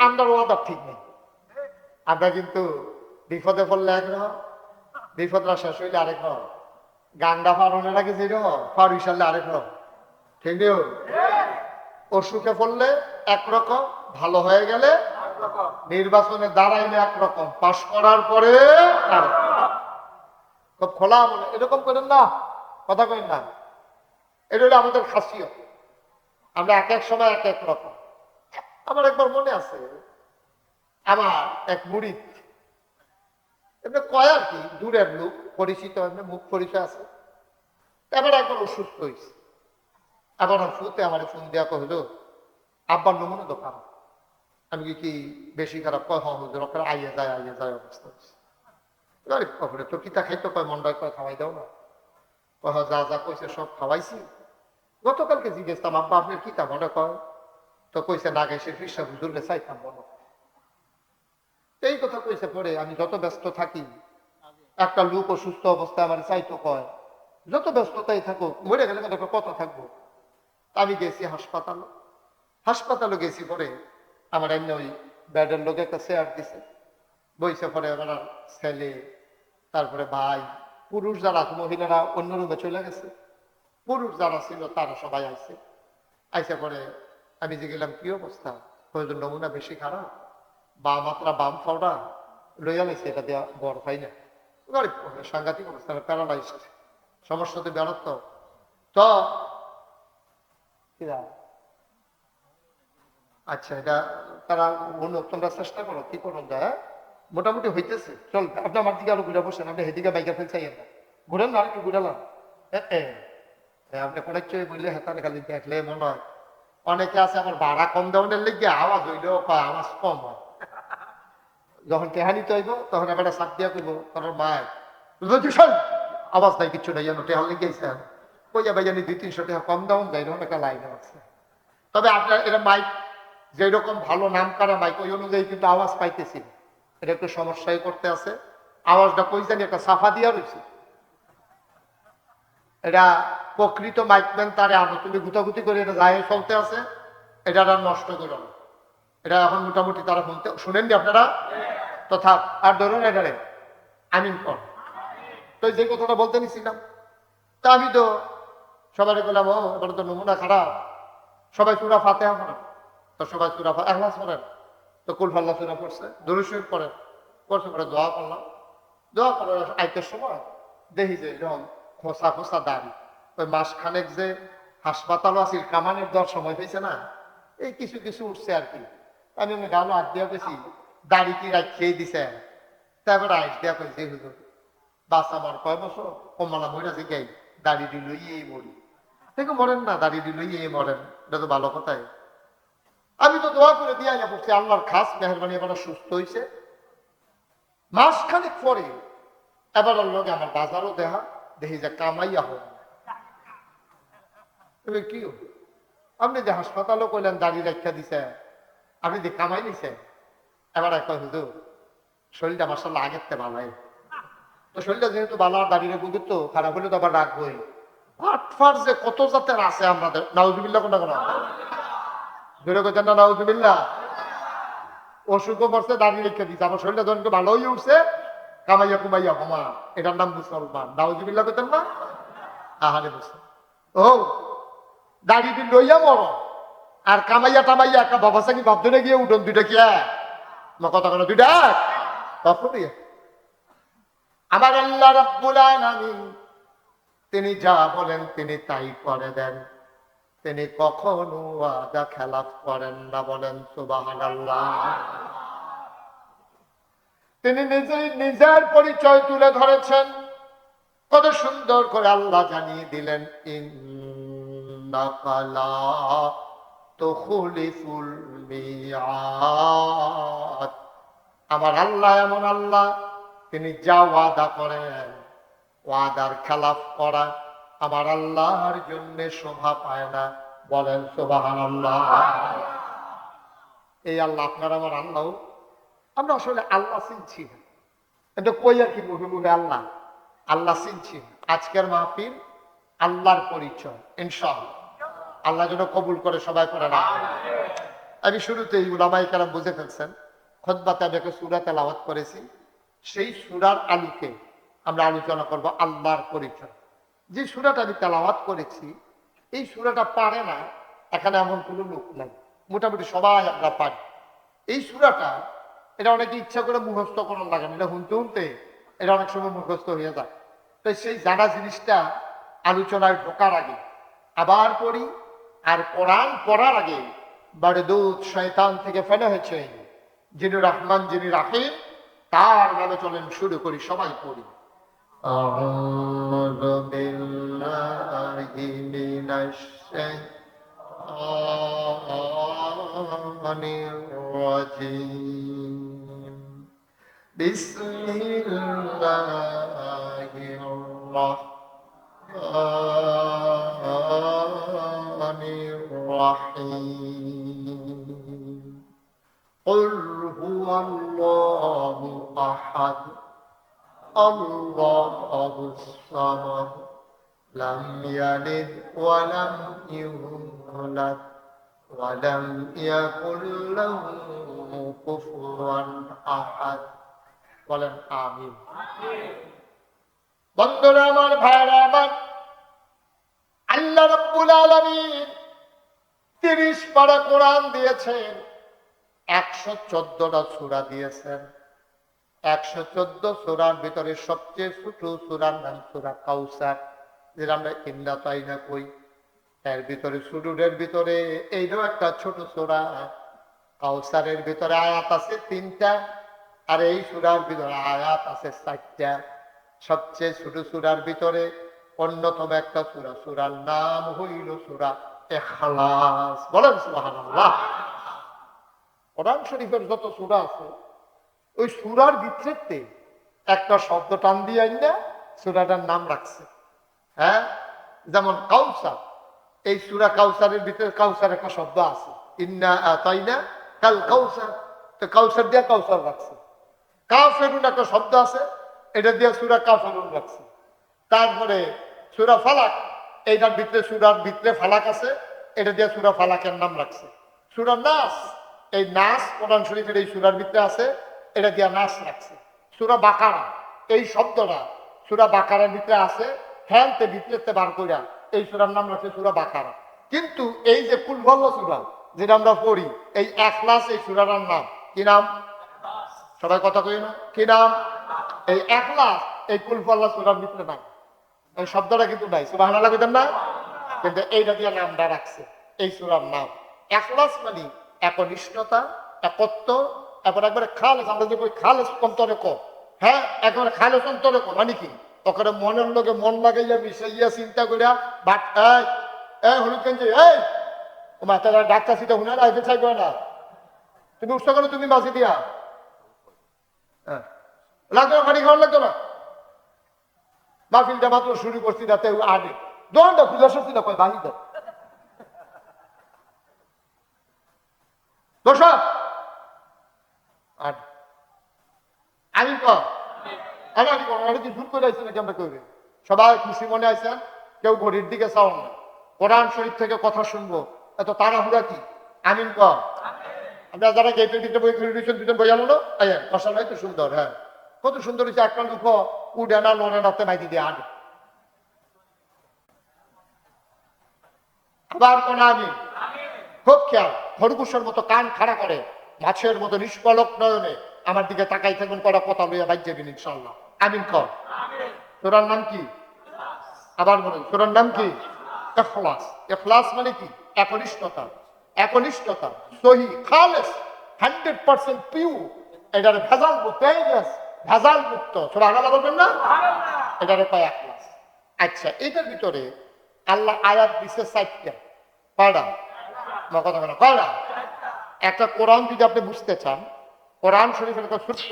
আমরার ওয়াদা ঠিক নেই। আমরা কিন্তু বিপদে পড়লে একরকম, বিপদটা শেষ হইলে আরেক রকম, গান্ডা ফারনের আগে যেরকম ফারুই সারলে আরেক রকম, ঠিক নেই? অসুখে পড়লে একরকম, ভালো হয়ে গেলে নির্বাচনে দাঁড়াইলে একরকম, পাশ করার পরে খুব খোলা মনে এরকম করেন না, কথা করেন না। এটা হলো আমাদের খাসিয়ত, আমরা এক এক সময় এক এক রকম। আমার একবার মনে আছে, আমার এক মুরিদ, এমনি কয় আর কি, দূরের লোক, পরিচিত, এমনি মুখ পরিচয় আছে। এবার একবার অসুস্থ হয়েছে, এবার ফুতে আমার ফোন দেওয়া কহিল, আব্বার নমুনা দোকান। আমি কি বেশি খারাপ, কয় হুজুর আইয়ে যায় অবস্থা হয়েছে। গরিব কখনো তো কিতা খাইতো, কয় মন্ডায় কয় খাওয়াই দাও না, কয় যা যা কইছে সব খাওয়াইছি। গতকালকে জিজ্ঞেসতাম, আব্বা আপনার কিতা মনে কয়, তো কইছে না গেছে কৃষ্ণ হুজুরকে চাইতাম মনে। এই কথা কইছে পরে আমি যত ব্যস্ত থাকি, একটা লোক অসুস্থ অবস্থায় আমার চাইতো কয়, যত ব্যস্ততাই থাকুক, মরে গেলে কত থাকবো। আমি গেছি হাসপাতালে গেছি, পরে আমার এমনি ওই বেডের লোক একটা চেয়ার দিছে, বইছে পরে আমার ছেলে, তারপরে ভাই, পুরুষ যারা আছে, মহিলারা অন্য রুমে চলে গেছে, পুরুষ যারা ছিল তারা সবাই আইসে পরে আমি যে গেলাম, কি অবস্থা, প্রয়োজন নমুনা বেশি খারাপ, বাম মাত্রা বাম ফাওড়া লইয়া লাইছে, এটা দেওয়া বর পাই না, গরিব সাংঘাতিক অবস্থা, প্যারালাইজড, সমস্যা তো বেরোত। তো আচ্ছা, এটা তারা তোমরা চেষ্টা করো, কি করো যায়, মোটামুটি হইতেছে, চল আপনি আমার দিকে আরো ঘুরে বসেন, আপনি হেদিকে বাইকে ফেলছাই না, ঘুরেন না, একটু ঘুরালাম। আপনি কনেক বললে হেতার খালি দেখলে মনে হয়। অনেকে আছে আবার ভাড়া কম দেওয়ার লেগে আওয়াজ হইলেও আওয়াজ কম হয়, যখন টেহানি তৈব তখন এবার সাপ দিয়া করবো, তখন মায় আওয়াজ নাই, কিচ্ছু নাই, যেন টেহাল লেগেছে, কইয়া ভাই জানি 200-300 টাকা কম দেওয়া যায়, এরকম একটা লাইন আছে। তবে আপনার এটা মাইক যেরকম ভালো নাম করা মাইক, ওই অনুযায়ী কিন্তু আওয়াজ পাইতেছি, এটা একটু সমস্যায় করতে আছে, আওয়াজটা কই জানি একটা সাফা দিয়া রয়েছে। এটা প্রকৃত মাইকম্যান তারে আনো, তুমি গুতাগুতি করে এটা যায় চলতে আছে, এটা আর নষ্ট করো না, এটা এখন মোটামুটি তারা শুনেননি আপনারা, তথা আর ধরুন এটারে আমিন কর। তো যে কথাটা বলতে নিছিলাম, তা আমি তো সবাই বললাম, ও এবার তো নমুনা খারাপ, সবাই সূরা ফাতিহা পড়েন, তো সবাই সূরা ইখলাস পড়েন, তো কুল ফাল্লা সূরা পড়ছে, দুরূদ শরীফ পড়েন, পড়ছে পরে দোয়া করলাম, দোয়া করার আইতের সময় দেখি যে এরকম খোসা খোসা দাড়ি, ওই মাসখানেক যে হাসপাতালও আছিল, কামানের দেওয়ার সময় হয়েছে না, এই কিছু কিছু উঠছে আর কি। আমি গালো হাত দিয়া গেছি, দাড়ি কি রাখিয়ে দিছে, তারপরে আইস দেওয়া কইছে, হুজুর বাস আমার কয় বছর, কমালা মরা জিগাই, দাড়ি দিল ইয়ে মরি, দেখো মরেন না, দাড়ি দিল ইয়ে মরেন, এটা তো ভালো কথাই। আমি তো দোয়া করে দিয়ে আইয়া পড়ছি, আল্লাহর খাস মেহরবানি এবার সুস্থ হয়েছে। মাসখানেক পরে এবার লোক আমার বাজারও দেখা, দেখি যে কামাইয়া হোক, কি আপনি যে হাসপাতালও কইলেন দাড়ি রাখা দিছে, আপনি যে কামাই নিছেন, এবার কয় হুজুর শরীরটা মাসাল্লাহ আগের তে ভালো, তো শরীরটা যেহেতু ভালো, আর দাঁড়িয়ে গুজুর তো খারাপ হলে তো আবার রাখবোই। ভাটফার যে কত জাতের আছে আমাদের, নাউজুবিল্লাহ কোনটা কোন ধরে কোথায় না, নাউজুবিল্লাহ, অসুখও পড়ছে, দাঁড়িয়ে রেখে দিচ্ছে, আমার শরীরটা যখন ভালো হয়ে উঠছে, কামাইয়া কুমাইয়া হমা, এটার নাম মুসলমান, নাউজুবিল্লাহ কোথায় না, আহারে বুঝছে। ও দাড়িটি লইয়া মরো, আর কামাইয়া টামাইয়া একটা বাবা সাকি ভাবতে গিয়ে উঠোন দুইটা কি কথা কেন দুইটা আমার আল্লাহ রাব্বুল আলামিন তিনি যা বলেন তিনি তাই করে দেন, তিনি কখনো ওয়াদা খেলাফ করেন না, বলেন সুবহানাল্লাহ। তিনি নিজেই নিজের পরিচয় তুলে ধরেছেন, কত সুন্দর করে আল্লাহ জানিয়ে দিলেন, ইন্নাকা লা তুখলিফুল মিআদ। আমার আল্লাহ এমন আল্লাহ, তিনি যা ওয়াদা করেন, ওয়াদার খেলাফ করা আমার আল্লাহর জন্য শোভা পায় না, বলেন সুবহানাল্লাহ। এই আল্লাহ আপনার আমার আল্লাহ, আমরা আসলে আল্লাহ চিনছি না, এটা কই আর কি মুখে মুখে আল্লাহ আল্লাহ চিনছি। আজকের মাহফিল আল্লাহর পরিচয়, ইনশাআল্লাহ আল্লাহ যেন কবুল করে, সবাই করে না। আমি শুরুতেই উলামায়ে কেরাম বুঝে ফেলছেন, খুতবাতে আমি একটা সূরা তেলাওয়াত করেছি, সেই সূরার আলোকে আমরা আলোচনা করব আল্লাহর পরিচয়। যে সূরাটা আমি তেলাওয়াত করেছি, এই সূরাটা পারে না এখানে এমন কোনো লোক নাই, মোটামুটি সবাই আমরা পারি। এই সূরাটা এটা অনেকে ইচ্ছা করে মুখস্থ করার লাগে না, এটা শুনতে শুনতে এটা অনেক সময় মুখস্থ হয়ে যায়। তো সেই জানা জিনিসটা আলোচনায় ঢোকার আগে আবার পড়ি, আর কোরআন পড়ার আগে বারদুদ শয়তান থেকে ফেলে হয়েছে যিনি রহমান যিনি রাহিম, তার নামে চলেন শুরু করি, সবাই পড়ি। আউযু বিল্লাহি মিনাশ শাইতানির রাজীম। বিসমিল্লাহির রাহমানির রাহিম। قل هو الله أحد الله الصمد لم يلد ولم يولد ولم يكن له كفوا أحد। বলেন আমিন। বন্ধুরা আমার, ভাইরা আমার, আল্লাহ রাব্বুল আলামিন 30 পারা কোরআন দিয়েছেন, 114টা সূরা দিয়েছেন। 114 সূরার ভিতরে সবচেয়ে ছোট সূরার নাম সূরা কাউসার, যেটা আমরা ইন্না তাইনা কই। এর ভিতরে সুরুরের ভিতরে এইটাও একটা ছোট সূরা। কাউসারের ভিতরে আয়াত আছে 3টা, আর এই সূরার ভিতরে আয়াত আছে 4টা। সবচেয়ে ছোট সূরার ভিতরে অন্যতম একটা সূরা, সূরার নাম হইল সূরা ইখলাস। বলেন সুবহানাল্লাহ। কোরআন শরীফের যত সূরা আছে, ওই সূরার ভিতরেতে একটা শব্দ টান দিয়ে আইনা সূরাটার নাম রাখছে। হ্যাঁ, যেমন কাউসার, এই সূরা কাউসারের ভিতরে কাউসার একটা শব্দ আছে, ইন্না আতাইনা কাল কাউসার, তো কাউসার দিয়ে কাউসার রাখছে। কাফেরুন একটা শব্দ আছে, এটা দিয়ে সূরা কাফেরুন রাখছে। তারপরে সূরা ফালাক, এইটার ভিতরে সূরার ভিতরে ফালাক আছে, এটা দিয়ে সূরা ফালাকের নাম রাখছে। সূরা নাস, এই নাস কোরআন শরীফের এই সূরার ভিতরে আছে, এটা দিয়ে নাস রাখছে। সূরা বাকারা, এই শব্দটা সূরা বাকারার ভিতরে আছে, হ্যাঁতে ভিতরেতে বার কইরা এই সূরার নাম রাখছে সূরা বাকারা। কিন্তু এই যে কুল হুয়াল্লাহ সূরা যেটা আমরা পড়ি, এই ইখলাস এই সূরাটার নাম কি নাম? সবাই কথা কই না, কি নাম? এই ইখলাস এই কুল হুয়াল্লাহ সূরার ভিতরে নাই, এই শব্দটা কিন্তু নাই। সুবহানাল্লাহ কইতেন না? কিন্তু এইটা দিয়ে নামটা রাখছে, এই সূরার নাম ইখলাস। মানে একনিষ্ঠতা, একত্ব, এরপর একবারে খালেস। আমরা যে কই খালেস অন্তরে কো, হ্যাঁ, একবারে খালেস অন্তরে কো মানে কি? ওখানে মনের লোকে মন লাগাইয়া মিশাইয়া চিন্তা করিয়া বাট হলুদ গেঞ্জি এই ও মাথা ডাক্তার সিটা হুনার আইতে চাইবে না, তুমি উৎসাহ করো, তুমি বাঁচি দিয়া হ্যাঁ লাগতো না, খানি খাওয়ার লাগতো না। মাহফিলটা মাত্র শুরু করছি, রাতে আগে দোকানটা খুলে সরছি না, কয় বাহিদ দর্শক আমি ভুল করে আইসি নাকি আমরা করি? সবাই খুশি মনে আইসেন, কেউ ঘড়ির দিকে চাও না। কোরআন শরীফ থেকে কথা শুনবো, এত তাড়াহুড়া কি? আমিন ক। আমরা যারা গেটের দিকে বই ঘুরে দিয়েছেন, দুজন বই আনো না, মশালাই তো সুন্দর। হ্যাঁ, কত সুন্দর হয়েছে, একটা লুক উডে না লড়ে রাতে মাইতি দিয়ে আগে। আবার কোন আমি খুব খেয়াল, খরগোশের মতো কান খাড়া করে মাছের মতো নিষ্পলক নয়নে আমার দিকে তাকাই থাকুন, করা কথা লইয়া বাইর যাবেন ইনশাল্লাহ। আমিন কর। সূরার নাম কি? আবার বলুন, সূরার নাম কি? ইখলাস। ইখলাস মানে কি? একনিষ্ঠতা। একনিষ্ঠতা সহি খালেস 100% পিওর, এটার ভেজাল মুক্ত, ভেজাল মুক্ত। সুবহানাল্লাহ বলবেন না? এটারে কয় ইখলাস। আচ্ছা, এটার ভিতরে আল্লাহ আয়াত দিচ্ছে 4টা। কয়টা? আমার কথা বলো, কয়টা? একটা কোরআন যদি আপনি বুঝতে চান, কোরআন শরীফের একটা ছোট্ট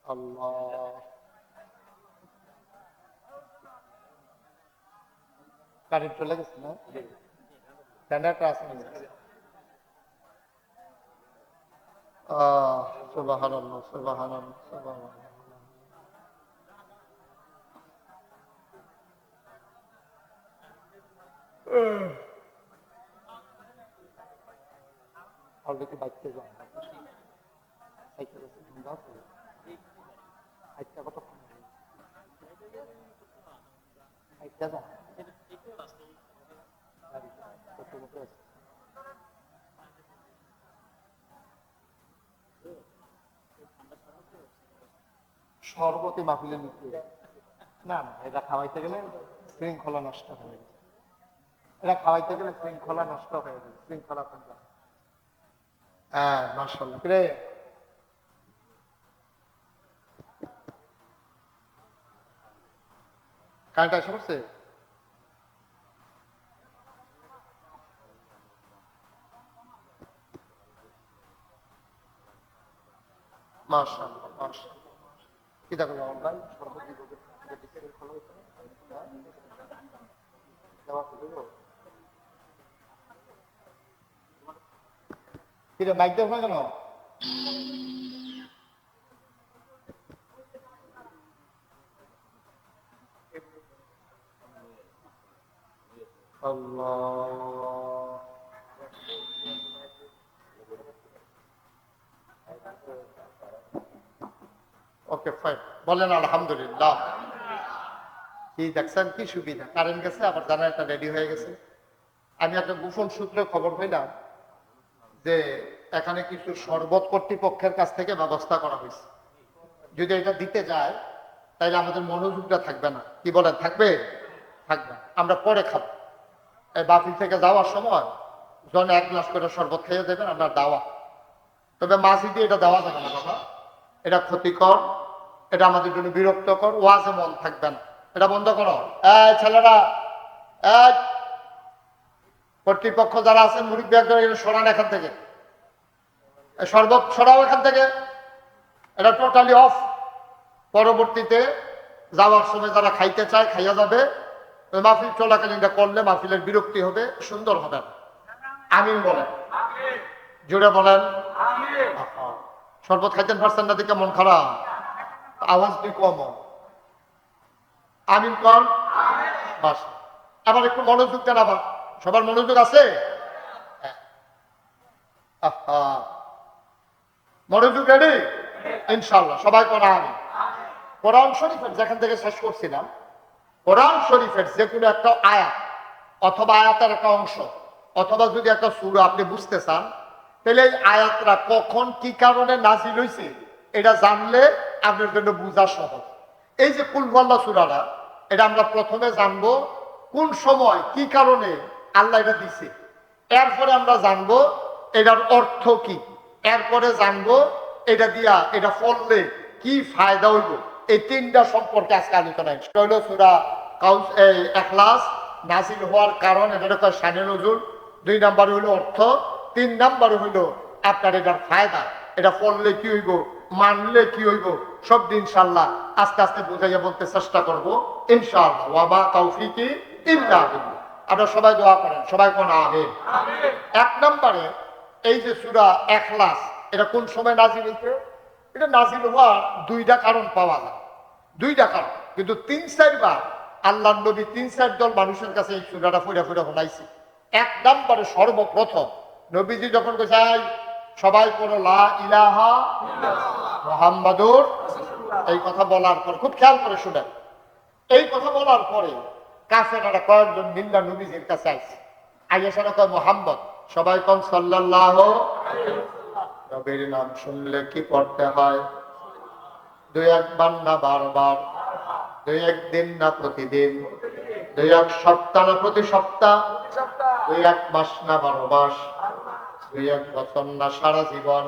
আল্লাহ কারেন্ট চলে গেছে না, জেনারেটর আছে না? সুবহানাল্লাহ সুবহানাল্লাহ সুবহানাল্লাহ। অলরেডি বাইকতে যান সর্বতে মাহফিলে নিতে না না, এটা খাওয়াইতে গেলে শৃঙ্খলা নষ্ট হয়ে গেছে। এটা খাওয়াইতে গেলে শৃঙ্খলা নষ্ট হয়ে গেছে। শৃঙ্খলা থাকবে। হ্যাঁ, মাশাআল্লাহ। রে কারেন্ট এসে পড়ছে? মাশাআল্লাহ, মাশাআল্লাহ। কি দেখো অনলাইন সর্বদিক কিরে মাইক দেখ না কেন? আল্লাহ, ওকে ফাইন, বলেন আলহামদুলিল্লাহ। কি দেখছেন কি সুবিধা, কারেন্ট গেছে আবার জানালাটা রেডি হয়ে গেছে। আমি একটা গোপন সূত্রে খবর পেলাম যে এখানে কিছু শরবত কর্তৃপক্ষের কাছ থেকে ব্যবস্থা করা হয়েছে। যদি এটা দিতে যায় তাহলে আমাদের মনোযোগটা থাকবে না। কি বলেন, থাকবে? থাকবে। আমরা পরে খাবো। এই বাফিল থেকে যাওয়ার সময় জন 1 গ্লাস করে শরবত খেয়ে দেবেন, আপনার দাওয়া। তবে মাঝি দিয়ে এটা দেওয়া যাবে না বাবা, এটা ক্ষতিকর, এটা আমাদের জন্য বিরক্তকর, ওয়াজে মন থাকবে না। এটা বন্ধ করো। ছেলেরা, কর্তৃপক্ষ যারা আছেন, মুরব্বী একজন সরান এখান থেকে, শরবত সরাও এখান থেকে, এটা টোটালি অফ। পরবর্তীতে যাওয়ার সময় যারা খাইতে চায় খাইয়া যাবে। মাহফিল চলাকালীন এটা করলে মাহফিলের বিরক্তি হবে, সুন্দর হবে না। আমিন বলেন, জুড়ে বলেন। শরবত খাইতেন পারছেন না দিকে মন খারাপ, আওয়াজ তুই কম। আমিন কর। আবার একটু মনোযোগ দেন। আবার সবার মনোযোগ আছে? মনোযোগ রেডি? ইনশাল্লাহ সবাই কোরআন। আমি কোরআন শরীফের যেখান থেকে শেষ করছিলাম, কোরআন শরীফের যে কোনো একটা আয়াত অথবা আয়াতের একটা অংশ অথবা যদি একটা সূরা আপনি বুঝতে চান, তাহলে এই আয়াতটা কখন কি কারণে নাজিল হয়েছে এটা জানলে আপনার জন্য বোঝা সহজ। এই যে কুল ওয়াল্লাহ সূরাটা, এটা আমরা প্রথমে জানবো কোন সময় কি কারণে আল্লাহ এটা দিছে। এরপরে আমরা জানবো এটার অর্থ কি। এরপরে জানবো এটা দিয়া এটা পড়লে কি ফায়দা হইব। এই তিনটা সম্পর্কে আজকে আলোচনা হইল। সূরা ইখলাস নাজিল হওয়ার কারণ, এটা কয় শানে নজুল। 2 নাম্বার হইল অর্থ। 3 নাম্বার হইল আপনার এটার ফায়দা, এটা পড়লে কি হইব, মানলে কি হইব। সব দিন ইনশাআল্লাহ আস্তে আস্তে বুঝাইয়া বলতে চেষ্টা করবো ইনশাআল্লাহ। ওয়া মা তাওফীকি ইল্লা বিল্লাহ। আপনারা সবাই দোয়া করেন, সবাই কোন আমিন। 1 নম্বরে এই যে সূরা ইখলাস, এটা কোন সময় নাজিল হইছে? এটা নাজিল হওয়ার 2টা কারণ পাওয়া যায়, 2টা কারণ। কিন্তু 3-4 বার আল্লাহর নবী 3-4 দল মানুষের কাছে এই সূরাটা ফুড়া ফুড়া শোনাইছে। 1 নম্বরে সর্বপ্রথম নবীজি যখন কইছে সবাই পড়ো লা ইলাহা ইল্লাল্লাহ মুহাম্মাদুর রাসূলুল্লাহ, এই কথা বলার পর খুব খেয়াল করে শুনেন, এই কথা বলার পরে কাফেররা কয়েকজন মিল্লা নবীজির কাছে আইছে। আইয়াসারা কয় মুহাম্মদ, সবাই কোন সাল্লাল্লাহু আলাইহি ওয়াসাল্লাম। নবীর নাম শুনলে কি পড়তে হয়? 2-1 বার না বারবার? 2-1 দিন না প্রতিদিন? 2-1 সপ্তাহ না প্রতি সপ্তাহ? 2-1 মাস না 12 মাস? 2-1 বছর না সারা জীবন?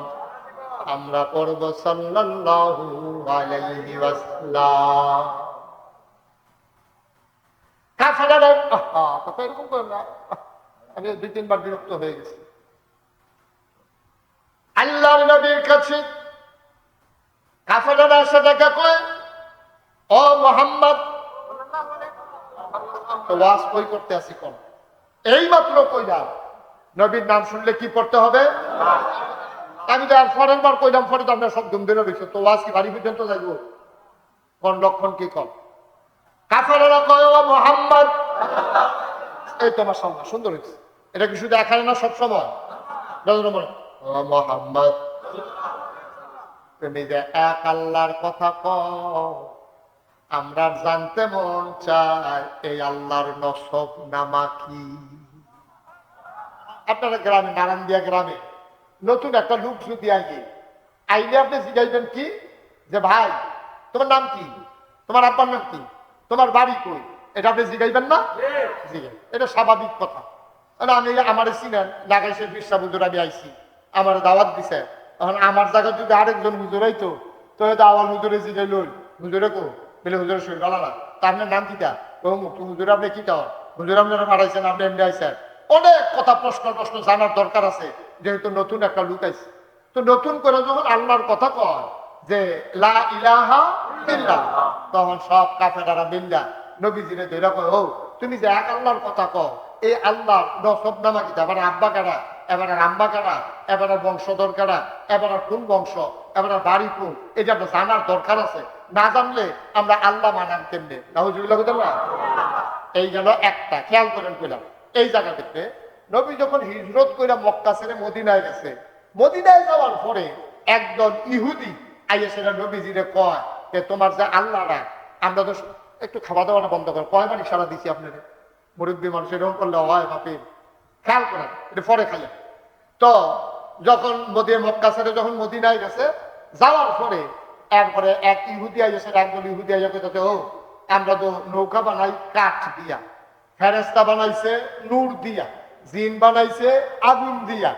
আমরা পড়ব সাল্লাল্লাহু আলাইহি ওয়াসাল্লাম। কাফেররা কথা এরকম করে না, আমি 2-3 বার বিরক্ত হয়ে গেছি। আল্লাহর নবীর কাছে কাফেররা এসে দেখা কয়, ও মুহাম্মদ, ওয়াজ কই করতে আসি কোন? এই মাত্র কইলাম নবীর নাম শুনলে কি পড়তে হবে। আমি তো আর পরের বার কইলাম, পরে তো আমরা সব ধুমধুমে রয়েছে, তো ওয়াজ কি বাড়ি পর্যন্ত যাইব? কোন লক্ষণ কি কর? কাফেররা কয়, ও মুহাম্মদ এই তো মাশাআল্লাহ সুন্দর হয়েছে। এটা কি শুধু এখানে না সবসময়? মোহাম্মদ, তুমি যে এক আল্লাহর কথা কও, আমরা জানতে মন চাই এই আল্লাহর নসব নামা কি? আপনারা গ্রামে, নারায়ণদিয়া গ্রামে নতুন একটা লোক যদি আইলে আপনি জিজ্ঞাসবেন কি যে ভাই তোমার নাম কি, তোমার আব্বার নাম কি, তোমার বাড়ি কই, এটা আপনি জিজ্ঞাসবেন না? এটা স্বাভাবিক কথা। আমি আমার চিনেন লাগাইছে বিশ্বাস হুজুর, আমি আইসি আমার দাওয়াত দিছে, এখন আমার জায়গায় যদি আরেকজন হুজুর আইতো তো দাওয়াল হুজুরে জিজ্ঞাই লই হুজুরে কো বলে হুজুরের শরীর ভালো না, তার নাম কিটা, ও মুক্তি হুজুর আপনি কি চাও, হুজুর আপনারা মারাইছেন, আপনি এমনি আইসেন। অনেক কথা প্রশ্ন জানার দরকার আছে, যেহেতু নতুন একটা লোক আইছে। তো নতুন করে যখন আল্লাহর কথা কয় যে লা ইলাহা ইল্লাল্লাহ, তখন সব কাফেররা মিল্লা নবীজিরে ধরে কয়, ও তুমি যে এক আল্লাহর কথা কও, এই আল্লাহ নসব নামা কি? এবার আব্বা কারা, এবার আম্বা কারা, এবার বংশধর কারা, এবার কোন বংশ, এবার বাড়ি কোন, এটা আমরা জানার দরকার আছে। না জানলে আমরা আল্লাহ মানান কেমনে? না এই গেল একটা, খেয়াল করেন কইলাম। এই জায়গা থেকে নবী যখন হিজরত কইরা মক্কা ছেড়ে মদিনায় গেছে, মদিনায় যাওয়ার পরে একজন ইহুদি আইয়া সেটা নবীজিরে কয় যে তোমার যে আল্লাহরা, আমরা তো একটু খাওয়া দাওয়াটা বন্ধ করে কয়বার ইশারা দিছি আপনাদের, মুরব্বী মানুষ এরকম করলে হয় বাপি, খেয়াল করেন এটা পরে খাইয়া। তো যখন মক্কা ছেড়ে যখন মদিনায় গেছে, যাওয়ার পরে এরপরে এক ইহুদি আইসে, একজন ইহুদি আইয়া কইতে, ও আমরা তো নৌকা বানাই কাঠ দিয়া, ফেরেস্তা বানাইছে নূর দিয়া, জিন বানাইছে আগুন দিয়া,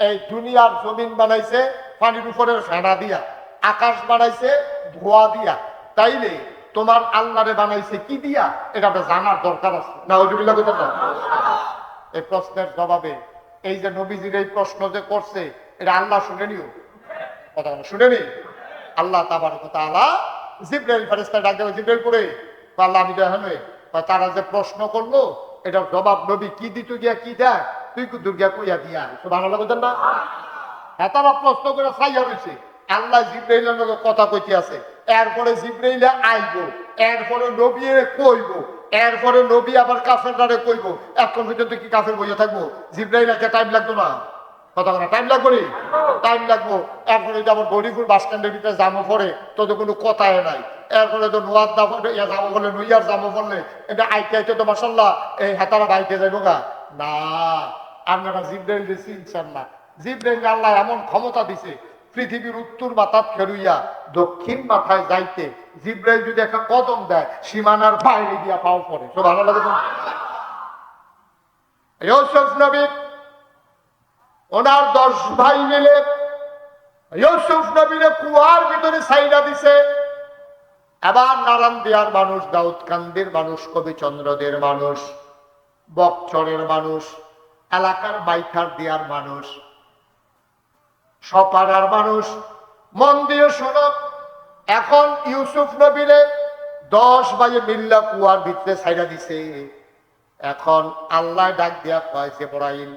এই দুনিয়ার জমিন বানাইছে পানির উপরের ফেনা দিয়া, আকাশ বানাইছে ধোয়া দিয়া, তাইলে তোমার আল্লাহরে বানাইছে কি দিয়া? এটা আমরা জানার দরকার আছে। নাউজুবিল্লাহ কইতে না? এই প্রশ্নের জবাবে এই যে নবীজির এই প্রশ্ন যে করছে, এটা আল্লাহ শুনেনিও, কথা শুনেনি? আল্লাহ তাবারক ওয়া তাআলা জিবরাইল ফেরেশতা ডাক দেয়, জিবরাইল করে আল্লাহ আমি দেখেন তারা যে প্রশ্ন করলো এটার জবাব নবী কি দিত গিয়া কি দেয়, তুই দুর্গা কইয়া দিয়া সুবহানাল্লাহ বলেন না? হ্যাঁ, তারা প্রশ্ন করে ছাইয়া রয়েছে, আল্লাহ জিবরাইলের লগে কথা কইতে আছে, এরপরে জিবরাইলে আইব, এরপরে নবী কইব, এরপরে নবী আবার কাফেরদারে কইব। এখন পর্যন্ত কি কাফের বইয়া থাকবো? জিবরাইল একটা টাইম লাগতো না? কথা বলা টাইম লাগবো নি? টাইম লাগবো। এরপরে যেমন গরিপুর বাস স্ট্যান্ডের ভিতরে জামো পড়ে তো কোনো কথাই নাই, এরপরে তো নোয়ার জামো বললে নইয়ার জামো বললে এটা আইতে আইতে তো মাসাল্লাহ এই হাতারা বাইতে যাইবো গা না। আপনারা জিবরাইল দিয়েছি ইনশাল্লাহ, জিবরাইল আল্লাহ এমন ক্ষমতা দিছে পৃথিবীর উত্তর মাথার খেলুইয়া দক্ষিণ মাথায় যাইতে জিবরাইল যদি একটা কদম দেয় সীমানার বাইরে দিয়া পাও পড়ে। তো ভালো লাগে ইউসুফ নবী ওনার 10 ভাই মিলে ইউসুফ নবীরে কুয়ার ভিতরে ছাইড়া দিছে। এবার নারায়ণদিয়ার মানুষ, দাউদকান্দির মানুষ, কবিচন্দ্রদের মানুষ, বকচরের মানুষ, এলাকার বাইখার দিয়ার মানুষ, সপাড়ার মানুষ মন দিয়ে শোনো। এখন ইউসুফ নবীরে 10 ভাইয়ে মিল্লা কুয়ার ভিতরে ছাইড়া দিছে। এখন আল্লাহ ডাক দিয়া কয়, জিবরাইল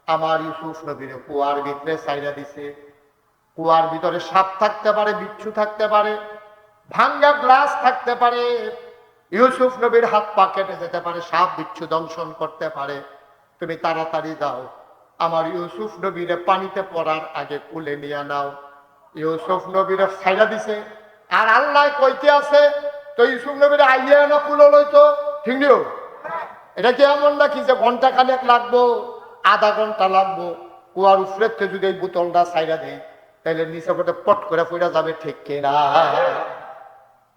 আমার ইউসুফ নবীরে কুয়ার ভিতরে ছাইড়া দিছে। কুয়ার ভিতরে সাপ থাকতে পারে, বিচ্ছু থাকতে পারে, ভাঙ্গা গ্লাস থাকতে পারে, ইউসুফ নবীর হাত পা কেটে যেতে পারে, সাপ বিচ্ছু দংশন করতে পারে। তুমি তাড়াতাড়ি যাও, আমার ইউসুফ নবীরে পানিতে পড়ার আগে কুলে নিয়ে নাও। ইউসুফ নবীরে ছাইড়া দিছে, আর আল্লাহ কইতে আছে তো ইউসুফ নবীরে আইয়া না কুলো লইতো, ঠিক নিও? এটা কি এমন নাকি যে ঘন্টা খানেক লাগবো, আধা ঘন্টা লাগবো? কুয়ার উফরেতে যদি এই বোতলটা ছাইড়া দেয় তাহলে নিচে পড়ে পট করে পড়া যাবে, ঠিক কিনা?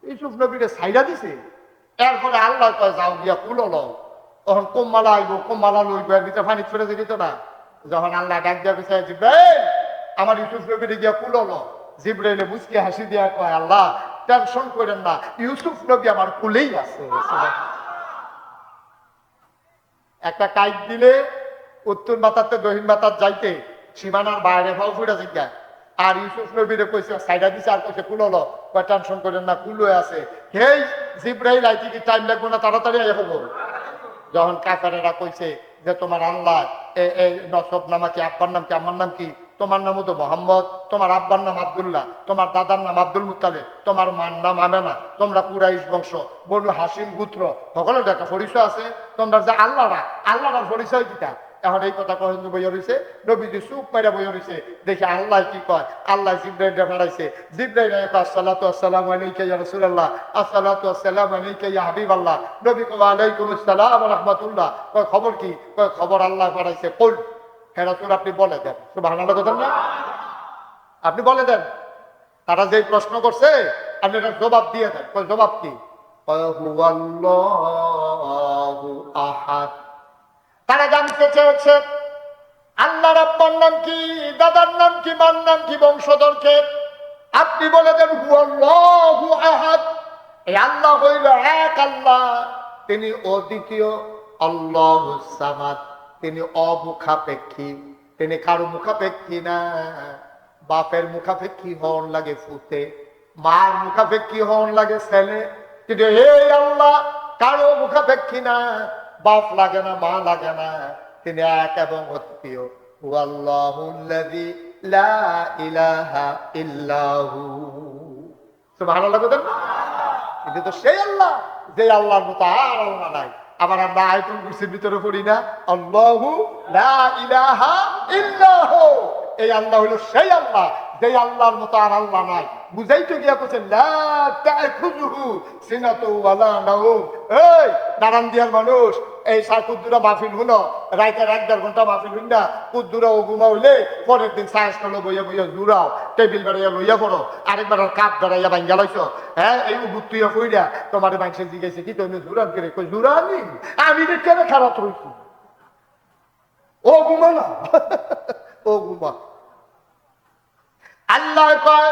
ইউসুফ নবীরে ছাইড়া দিছে। এরপরে আল্লাহ কয় যাও গিয়া কুলো লও। তখন কোম্মালা আইব, কোম্মালা লইব, এর ভিতরে পানি ফেলে দিত না। যখন আল্লাহ ডাক দিয়া বিষয় জিবরাইল আমার ইউসুফ নবীরে গিয়া কুলো লও, জিবরাইলে মুচকি হাসি দিয়া কয়, আল্লাহ টেনশন করেন না, ইউসুফ নবী আমার কুলেই আছে। একটা কাইট দিলে উত্তর মাথাতে দক্ষিণ মাথার যাইতে সীমানার বাইরে ভাও ফুটা জিজ্ঞা। আর ইউসুফ নবীরে কইছে সাইডা দিছে, আর কইছে কুলো লো, টেনশন করেন না কুলো আছে। হেই জিবরাইল আইতে কি টাইম লাগবে না, তাড়াতাড়ি আই হবো। যখন কাফেরেরা কইছে যে তোমার আল্লাহ এই নসব নামা কি, আব্বার নাম কি, আমার নাম কি, তোমার নাম তো মোহাম্মদ, তোমার আব্বার নাম আব্দুল্লাহ, তোমার দাদার নাম আব্দুল মুত্তালিব, তোমার মার নাম আমেনা, তোমরা কুরাইশ বংশ, বনু হাসিম গোত্র, সকলের একটা পরিচয় আছে। তোমরা যে আল্লাহর পরিচয় দিতা। এখন এই কথা কহিন্দু বইয়া রয়েছে, নবীজি চুপ মাইরা বইয়া রয়েছে। দেখি আল্লাহ কি কয়। আল্লাহ জিব্রাইল পাঠাইছে। জিব্রাইল আসসালাতু আসসালামু আলাইকা ইয়া রাসূলুল্লাহ, আসসালাতু আসসালামু আলাইকা ইয়া হাবিবাল্লাহ। নবী কয় আলাইকুম আসসালাম ওয়া রাহমাতুল্লাহ। কয় খবর কি? কয় খবর আল্লাহ পাঠাইছে। কুল হে রাসূল আপনি বলে দেন। সুবহানাল্লাহ কথা না, আপনি বলে দেন। তারা যে প্রশ্ন করছে আপনি এটা জবাব দিয়ে দেন। কয় জবাব কি? কয় হুয়াল্লাহু আহাদ। তারা জানতে চেয়েছে আল্লাহর আব্বার নাম কি, দাদার নাম কি, মার নাম কি, বংশধরকে। আপনি বলে দেন হুয়াল্লাহু আহাদ। এই আল্লাহ হইল এক আল্লাহ, তিনি অদ্বিতীয়। আল্লাহুস সামাদ, তিনি অমুখাপেক্ষী, তিনি কারো মুখাপেক্ষী না। বাপের মুখাপেক্ষী হন লাগে ফুতে, মার মুখাপেক্ষী হন লাগে ছেলে, কিন্তু এই আল্লাহ কারো মুখাপেক্ষী না, বাপ লাগে না, মা লাগে না, তিনি এক এবং অদ্বিতীয়। আল্লাহুল্লাযী লা ইলাহা ইল্লাহু। সুবহানাল্লাহ বলেন না? কিন্তু তো সেই আল্লাহ, যে আল্লাহর মতো আর আল্লাহ নাই। আবার আমরা আয়াতুল কুরসির ভিতরে পড়ি না আল্লাহু লা ইলাহা ইল্লাহু। এই আল্লাহ হলো সেই আল্লাহ, যে আল্লাহর মতো আর আল্লাহ নাই। বুঝাইতে গিয়া কইছেন লা তাখুযুহু সিনাতু ওয়ালা নাওম। এই নারায়ণদিয়ার মানুষ, এই কুদ্দুরা মাহফিল হলো, রাইতের 1-1.5 ঘন্টা মাহফিল হইন না, কুদ্দুরা ও ঘুমাইলে পরের দিন সায়েন্স করলো বইয়া বইয়া জুড়াও, টেবিল বেড়াইয়া লইয়া পড়ো, আরেকবার কাপ বেড়াইয়া ভাঙ্গা লাইছো। হ্যাঁ এই বুত্তুইয়া কইরা তোমার মানুষের জিজ্ঞাসা কি তুমি জুরান করে? কই জুরানি আমি কেন খারাপ হইছি? ও ঘুমা না, ও ঘুমা। আল্লাহ কয়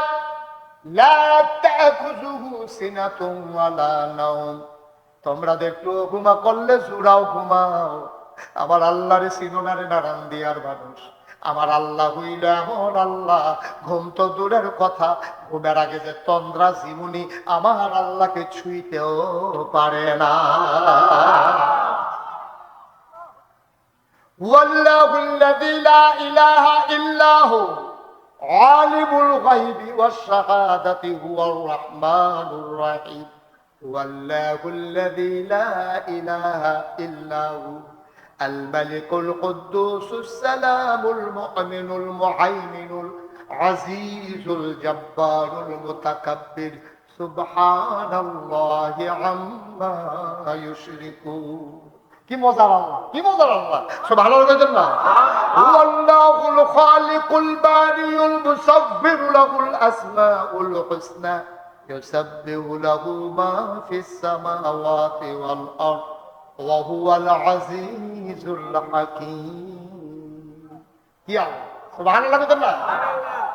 লা তাখুযুহু সিনাতুন ওয়ালা নাওম। তোমরা দেখো ঘুমা করলে জুড়াও ঘুমাও। আমার আল্লাহরে সিনোনারে নারায়ণ দিয়ার মানুষ, আমার আল্লাহ হইল এমন আল্লাহ, ঘুম তো দূরের কথা, ঘুমের আগে যে তন্দ্রা জীবনী আমার আল্লাহকে ছুঁইতেও পারে না। ওয়াল্লাহুল্লাযী লা ইলাহা ইল্লাহু আলিমুল গায়বি ওয়াশ শাহাদাতি হুয়ার রাহমানুর রাহিম। ওয়াল্লাহুল্লাযী লা ইলাহা ইল্লাহু আল মালিকুল কুদ্দুসুস সালামুল মুমিনুল মুহাইমিনুল আজিজুল জব্বারুল মুতাকাব্বির সুবহানাল্লাহি আম্মা ইউশরিকুন। কি মজার আল্লাহ, কি মজার আল্লাহ। সুবহানাল্লাহ বলেন না? আল্লাহুল খালিকুল বারিউল মুসাব্বিরু লাহুল আসমাউল হুসনা ইউসাব্বিহু লাহু মা ফিস সামাওয়াতি ওয়াল আরদ ওয়া হুয়াল আজিজুল হাকীম। কি আল্লাহ, সুবহানাল্লাহ বলেন না?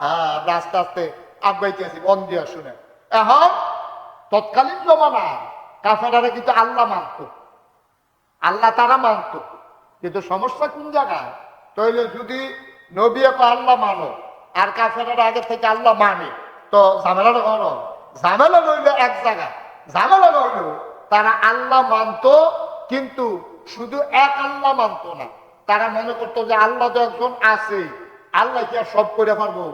হ্যাঁ, আস্তে আস্তে আগাইতেছি, মন দিয়া শুনে। এখন তৎকালীন জমানা কাফেররা কিন্তু আল্লাহ মানত, আল্লাহ তারা মানত, কিন্তু সমস্যা কোন জায়গায়? তাইলে যদি নবী আল্লাহ মানো আর কাফেররা আগে থেকে আল্লাহ মানে, তো ঝামেলাটা হলো, ঝামেলা রইল এক জায়গায়। ঝামেলা রইল তারা আল্লাহ মানত, কিন্তু শুধু এক আল্লাহ মানত না। তারা মনে করতো যে আল্লাহ তো একজন আছে, আল্লাহ কি আর সব করে পারবো?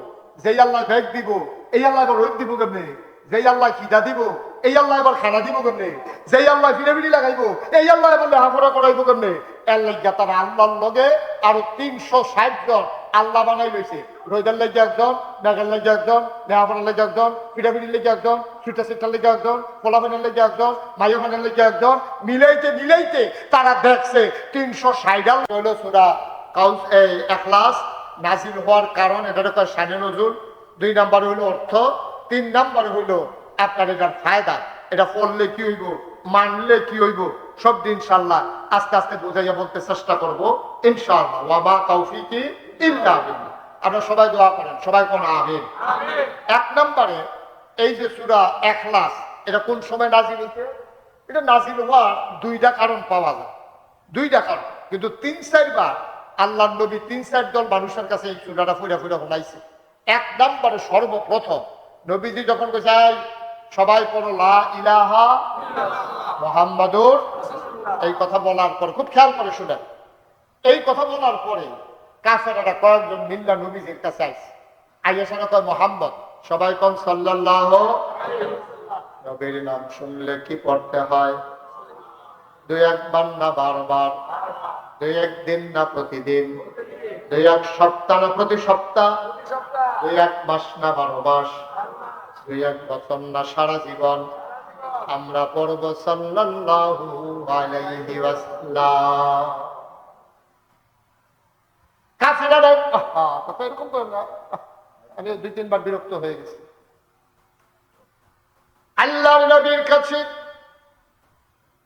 যেই আল্লাহ ভেগ দিব, এই আল্লাহ এবার রোদ দিব কেমনে? যেই আল্লাহ খিদা দিব, এই আল্লাহ এবার খানা দিব কেমনে? যেই আল্লাহ ফিরে লাগাইবো, এই আল্লাহ এবার লেখাপড়া করাইবো কেমনে? এর লাগিয়া তারা আল্লাহর লগে আরো 360 জন আল্লাহ বানাই লইছে। রোদের লেগে একজন, মেঘের লেগে একজন, লেখাপড়ার লেগে একজন, পিঠাপিঠির লেগে একজন, ছুটা সেটার লেগে একজন, পোলাপানের লেগে একজন, মাইয়াখানের লেগে একজন, মিলাইতে মিলাইতে তারা দেখছে 360 হইল সূরা ইখলাস নাজিল হওয়ার কারণ। এটা কয় শানে নজুল। 2 নাম্বার হইল অর্থ, 3 নাম্বার হইল আপনার এটার ফায়দা। এটা পড়লে কি হইব, মানলে কি হইব, সব দিন ইনশাআল্লাহ আস্তে আস্তে বুঝাইয়া বলতে চেষ্টা করবো ইনশাআল্লাহ। ওয়া মা তাওফীকি ইল্লা বিল্লাহ। আপনারা সবাই দোয়া করেন, সবাই কোন আমিন। 1 নম্বরে এই যে সূরা ইখলাস, এটা কোন সময় নাজিল হয়েছে? এটা নাজিল হওয়ার 2টা কারণ পাওয়া যায়, 2টা কারণ। কিন্তু 3-4 বার আল্লাহর নবী 3-4 দল মানুষের কাছে এই সূরাটা ফুরা ফুরা শোনাইছে। 1 নম্বরে সর্বপ্রথম নবীজি যখন কইছে সবাই পড়ো লা ইলাহা মুহাম্মাদুর, এই কথা বলার পর খুব খেয়াল করে শুনেন, এই কথা বলার পরে কাফেররা কয়েকজন মিল্লা নবীজির কাছে আইছে, আইয়া সারা কয় মোহাম্মদ, সবাই কোন সাল্লাল্লাহু আলাইহি ওয়াসাল্লাম। নবীর নাম শুনলে কি পড়তে হয়? দুই একবার না বারবার, দুই একদিন না প্রতিদিন, দুই এক সপ্তাহ না প্রতি সপ্তাহ, দুই এক মাস না 12 মাস, দুই এক বছর না সারা জীবন আমরা পড়ব সাল্লাল্লাহু আলাইহি ওয়াসাল্লাম। কাফেররা কথা এরকম করে না, আমি 2-3 বার বিরক্ত হয়ে গেছি। আল্লাহর নবীর কাছে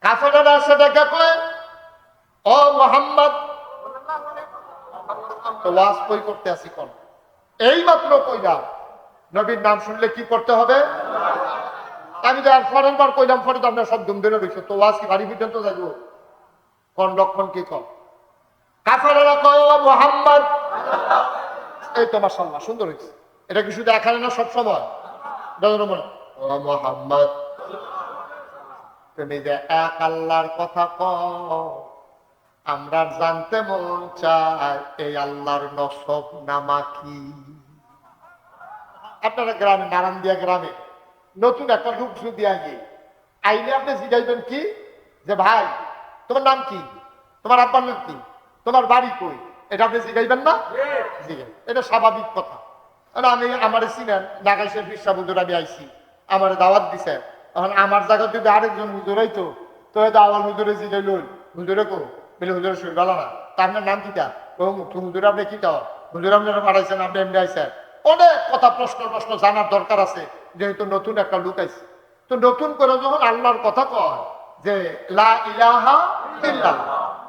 কাফেররা এসে দেখা কয়, ও মুহাম্মদ, তো ওয়াজ কই করতে আসি কোন? এই মাত্র কইলাম নবীর নাম শুনলে কি করতে হবে। আমি তো আর পরের বার কইলাম, পরে তো আপনার সব দুম ধরে রয়েছে, তো ওয়াজ কি বাড়ি পর্যন্ত যাবো? কোন লক্ষণ কি কর? কাফেররা কয়, ও মুহাম্মদ, এই তো মাশাআল্লাহ সুন্দর হয়েছে। এটা কি শুধু এখানে না সব সময়? ও মুহাম্মদ, তুমি যে এক আল্লাহর কথা কও, আমরা জানতে মন চায় এই আল্লাহর নসব নামা কি? আপনারা গ্রামে, নারায়ণদিয়া গ্রামে নতুন একটা রূপ যদি আইলে আপনি জিজ্ঞাসবেন কি, যে ভাই তোমার নাম কি, তোমার আব্বার নাম কি, তোমার বাড়ি কই, এটা আপনি জিজ্ঞাসবেন না? এটা স্বাভাবিক কথা। আমি আমার চিনেন ঢাকাইশের বিশ্বাস হুজুর, আমি আইছি, আমার দাওয়াত দিছে, এখন আমার জায়গা যদি আরেকজন হুজুর হইতো, তো দাওয়াল হুজুরে জিজ্ঞাসল, হুজুরে কো বলে হুজুরে শুই ভালো না, তা আপনার নাম কিটা? হুজুর আপনি কি চাও, হুজুর আপনারা পাঠাইছেন, আপনি এমনি আইছেন। অনেক কথা প্রশ্ন জানার দরকার আছে, যেহেতু নতুন একটা লোক আইছে। তো নতুন করে যখন আল্লাহর কথা কয় যে লা ইলাহা ইল্লাল্লাহ,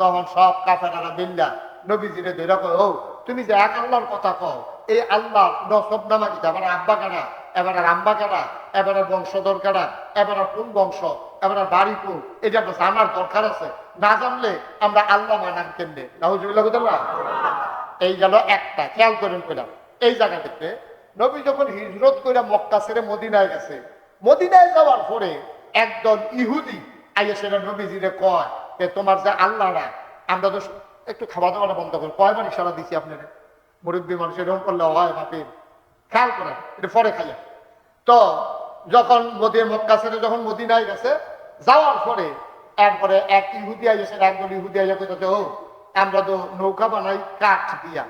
তখন সব কাফেররা বিল্লাহ নবীজিরে ধরে কয়, ও তুমি যে এক আল্লাহর কথা কও, এই আল্লাহ নসব নামা কিটা? এবার আব্বা কারা, এবার আম্বা কারা, এবার বংশধর কারা, এবার কোন বংশ, এবার বাড়ি কোন, এটা জানার দরকার আছে। না জানলে আমরা আল্লাহ মানান কেমনে? নাউজুবিল্লাহ। এই গেল একটা, খেয়াল করেন পেলাম। এই জায়গা থেকে নবী যখন হিজরত করে মক্কা ছেড়ে মদিনায় গেছে, মদিনায় যাওয়ার পরে একদল ইহুদি আইয়া সেটা নবীজিরে কয় যে তোমার যে আল্লাহরা, আমরা তো একটু খাওয়া দাওয়াটা বন্ধ করি, কয়বার ইশারা দিছি আপনার মুরব্বী মানুষ, এরকম করলে হয় বাপে, খেয়াল করেন, এটা পরে খাইয়া। তো যখন মক্কা ছেড়ে যখন মদিনায় গেছে, যাওয়ার পরে এরপরে এক ইহুদি আইসে, একদল ইহুদি আইয়া কইতে, ও আমরা তো নৌকা বানাই কাঠ দিয়া,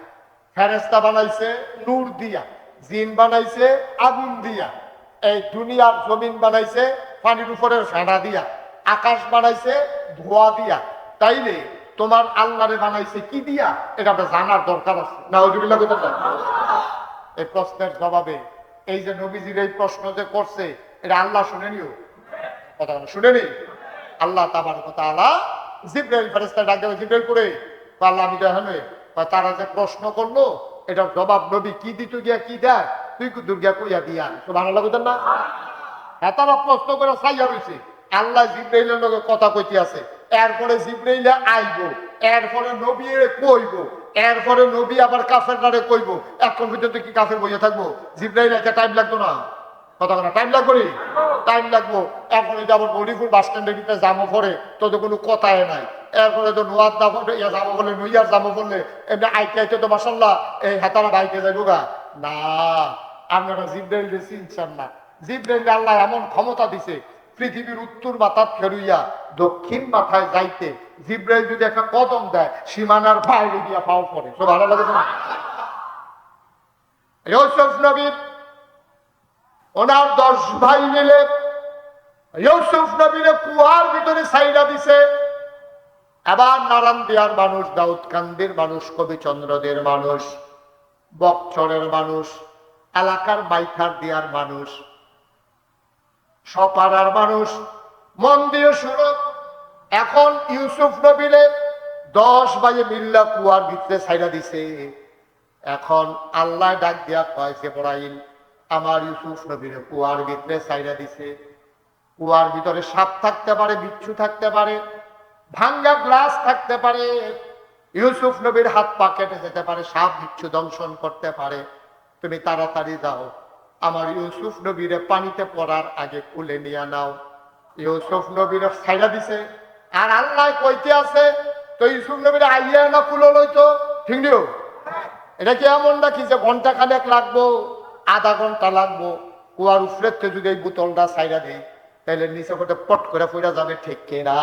ফেরেস্তা বানাইছে নূর দিয়া, জিন বানাইছে আগুন দিয়া, এই দুনিয়ার জমিন বানাইছে পানির উপরের ফেনা দিয়া, আকাশ বানাইছে ধোয়া দিয়া, তাইলে তোমার আল্লাহরে বানাইছে কি দিয়া? এটা জানার দরকার আছে। নাউজুবিল্লাহ। এই প্রশ্নের জবাবে এই যে নবীজির এই প্রশ্ন যে করছে, এটা আল্লাহ শুনেনিও? কথা শুনেনি? আল্লাহ তাবারক ওয়া তাআলা জিবরাইল ফেরেশতা ডাক দেবে, জিবরাইল করে আল্লাহ আমি দেখেন তারা যে প্রশ্ন করলো, এটার জবাব নবী কি দিত গিয়া কি দেয়, তুই দুর্গা কইয়া দিয়া। সুবহানাল্লাহ বুঝেন না? হ্যাঁ, তারা প্রশ্ন করে চাইয়া রয়েছে, আল্লাহ জিবরাইলের লগে কথা কইতে আছে, এরপরে জিবরাইলে আইব, এরপরে নবী কইব, এরপরে নবী আবার কাফেররে কইব। এখন পর্যন্ত কি কাফের বইয়া থাকবো? জিবরাইল একটা টাইম লাগতো না? কথা বলা টাইম লাগবো, টাইম লাগবো। এরপরে আবার বলিপুর বাস স্ট্যান্ডের ভিতরে যাবো পরে, তো কোনো কথাই নাই। এরপরে তো নোয়ার দাবো যাবো বলে, নইয়ার যাবো বললে এমনি আইতে আইতে তো মাসাল্লাহ এই হেতারা বাইকে যাইব গা না। আপনারা জিবরাইল চিনছেন না। জিবরাইল আল্লাহ এমন ক্ষমতা দিছে, পৃথিবীর উত্তর মাথার ফেরুইয়া দক্ষিণ মাথায় যাইতে জিবরাইল যদি একটা কদম দেয়, সীমানার বাইরে দিয়া পাও পড়ে। তো ভালো লাগে না? ইউসুফ নবী ওনার 10 ভাই মিলে ইউসুফ নবীরে কুয়ার ভিতরে ছাইরা দিছে। আবার নারায়ণদিয়ার মানুষ, দাউদকান্দির মানুষ, কবিচন্দ্রদের মানুষ, বকচরের মানুষ, এলাকার বাইখার দিয়ার মানুষ, সপাড়ার মানুষ মন দিয়ে শুনো। এখন ইউসুফ নবীরে 10 ভাই মিল্লা কুয়ার ভিতরে ছাইরা দিছে। এখন আল্লাহ ডাক দিয়া কয়, জিবরাইল আমার ইউসুফ নবীরে কুয়ার ভিতরে ছাইরা দিছে। কুয়ার ভিতরে সাপ থাকতে পারে, বিচ্ছু থাকতে পারে, ভাঙ্গা গ্লাস থাকতে পারে, ইউসুফ নবীর হাত পা কেটে যেতে পারে, সাপ বিচ্ছু দংশন করতে পারে। তুমি তাড়াতাড়ি যাও, আমার ইউসুফ নবীরে পানিতে পড়ার আগে কুলে নিয়ে নাও। ইউসুফ নবীরে ছাইরা দিছে। আর আল্লাহ কইতে আছে, তো ইউসুফ নবীরে আইয়া না কুলো লইতো, ঠিক নিও এটা কি এমন নাকি যে ঘন্টা খানেক লাগবো, আধা ঘন্টা লাগবো, কুয়ার উফরেতে যদি এই বোতলটা সাইডা দেই তাহলে নিচে কোটে পট করে পড়া যাবে, ঠিক কিনা?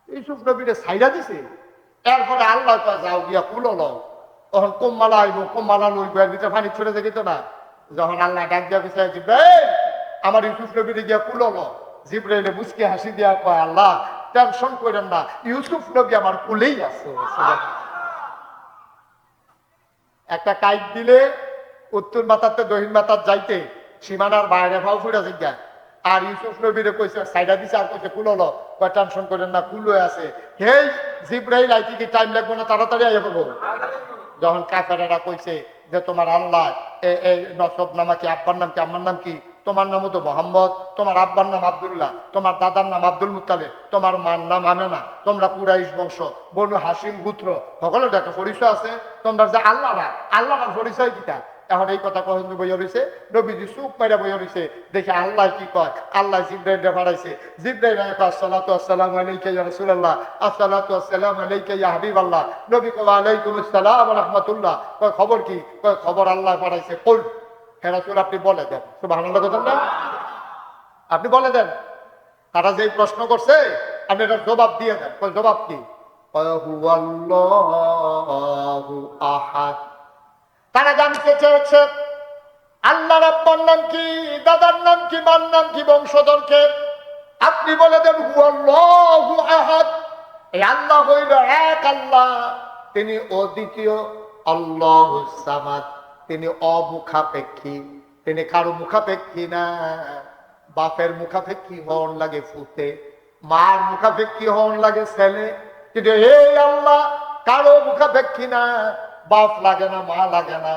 ইউসুফ নবীরে সাইডা দিছে, এরপরে আল্লাহ যাও গিয়া কুলো লও, তখন কোম্মালা আইব, কোম্মালা লইব, এর ভিতরে পানি ছড়ে দেখিত না। যখন আল্লাহ ডাক দিয়া পিছাই জিব্রাইল আমার ইউসুফ নবীরে গিয়া কুলো লও, জিব্রাইলে মুচকি হাসি দিয়া কয় আল্লাহ টেনশন করেন না, ইউসুফ নবী আমার কুলেই আছে। একটা কাইট দিলে উত্তর মাথাতে দক্ষিণ মাথার যাইতে সীমানার বাইরে ভাও ফুড়া জিজ্ঞাসা, আর ইউসুফ নবীরে কইছে সাইডা দিছে, আর কইছে কুলো লো, কয় টেনশন করেন না কুলো আছে। হেই জিব্রাইল আইতে কি টাইম লাগবে না, তাড়াতাড়ি আইয়া পড়বো। যখন কাফেরেরা কইছে যে তোমার আল্লাহ এই নসব নামা কি, আব্বার নাম কি, আম্মার নাম কি, তোমার নামও তো মোহাম্মদ, তোমার আব্বার নাম আব্দুল্লাহ, তোমার দাদার নাম আব্দুল মুত্তালিব, তোমার মার নাম আমেনা, তোমরা কুরাইশ বংশ, বনু হাসিম গোত্র, সকলের একটা পরিচয় আছে, তোমরা যে আল্লাহর পরিচয় কিটা? এখন এই কথা কখন বইয়া রয়েছে, নবীজি চুপ মাইরা বইয়া রয়েছে, দেখে আল্লাহ কি কয়, আল্লাহ জিব্রাইলকে পাঠাইছে। জিব্রাইল আসসালাতু আসসালামু আলাইকা ইয়া রাসূলুল্লাহ, আসসালাতু আসসালামু আলাইকা ইয়া হাবিবাল্লাহ। নবী কয় ওয়া আলাইকুম আসসালাম ওয়া রাহমাতুল্লাহ। কয় খবর কি? কয় খবর আল্লাহ পাঠাইছে। কুল হে রাসূল আপনি বলে দেন। সুবহানাল্লাহ কথা না, আপনি বলে দেন। তারা যেই প্রশ্ন করছে আপনি এটার জবাব দিয়ে দেন। কয় জবাব কি? কয় হুয়াল্লাহু আহাদ। তারা জানতে চেয়েছে আল্লাহর আব্বার নাম কি, দাদার নাম কি, মার নাম কি, বংশধরকে। আপনি বলে দেন হুয়াল্লাহু আহাদ। এই আল্লাহ হইল এক আল্লাহ, তিনি অদ্বিতীয়, আল্লাহুস সামাদ, তিনি অমুখাপেক্ষী, তিনি কারো মুখাপেক্ষী না। বাপের মুখাপেক্ষী হন লাগে ফুতে, মার মুখাপেক্ষী হন লাগে ছেলে, কিন্তু এই আল্লাহ কারো মুখাপেক্ষী না, বাপ লাগে না, মা লাগে না,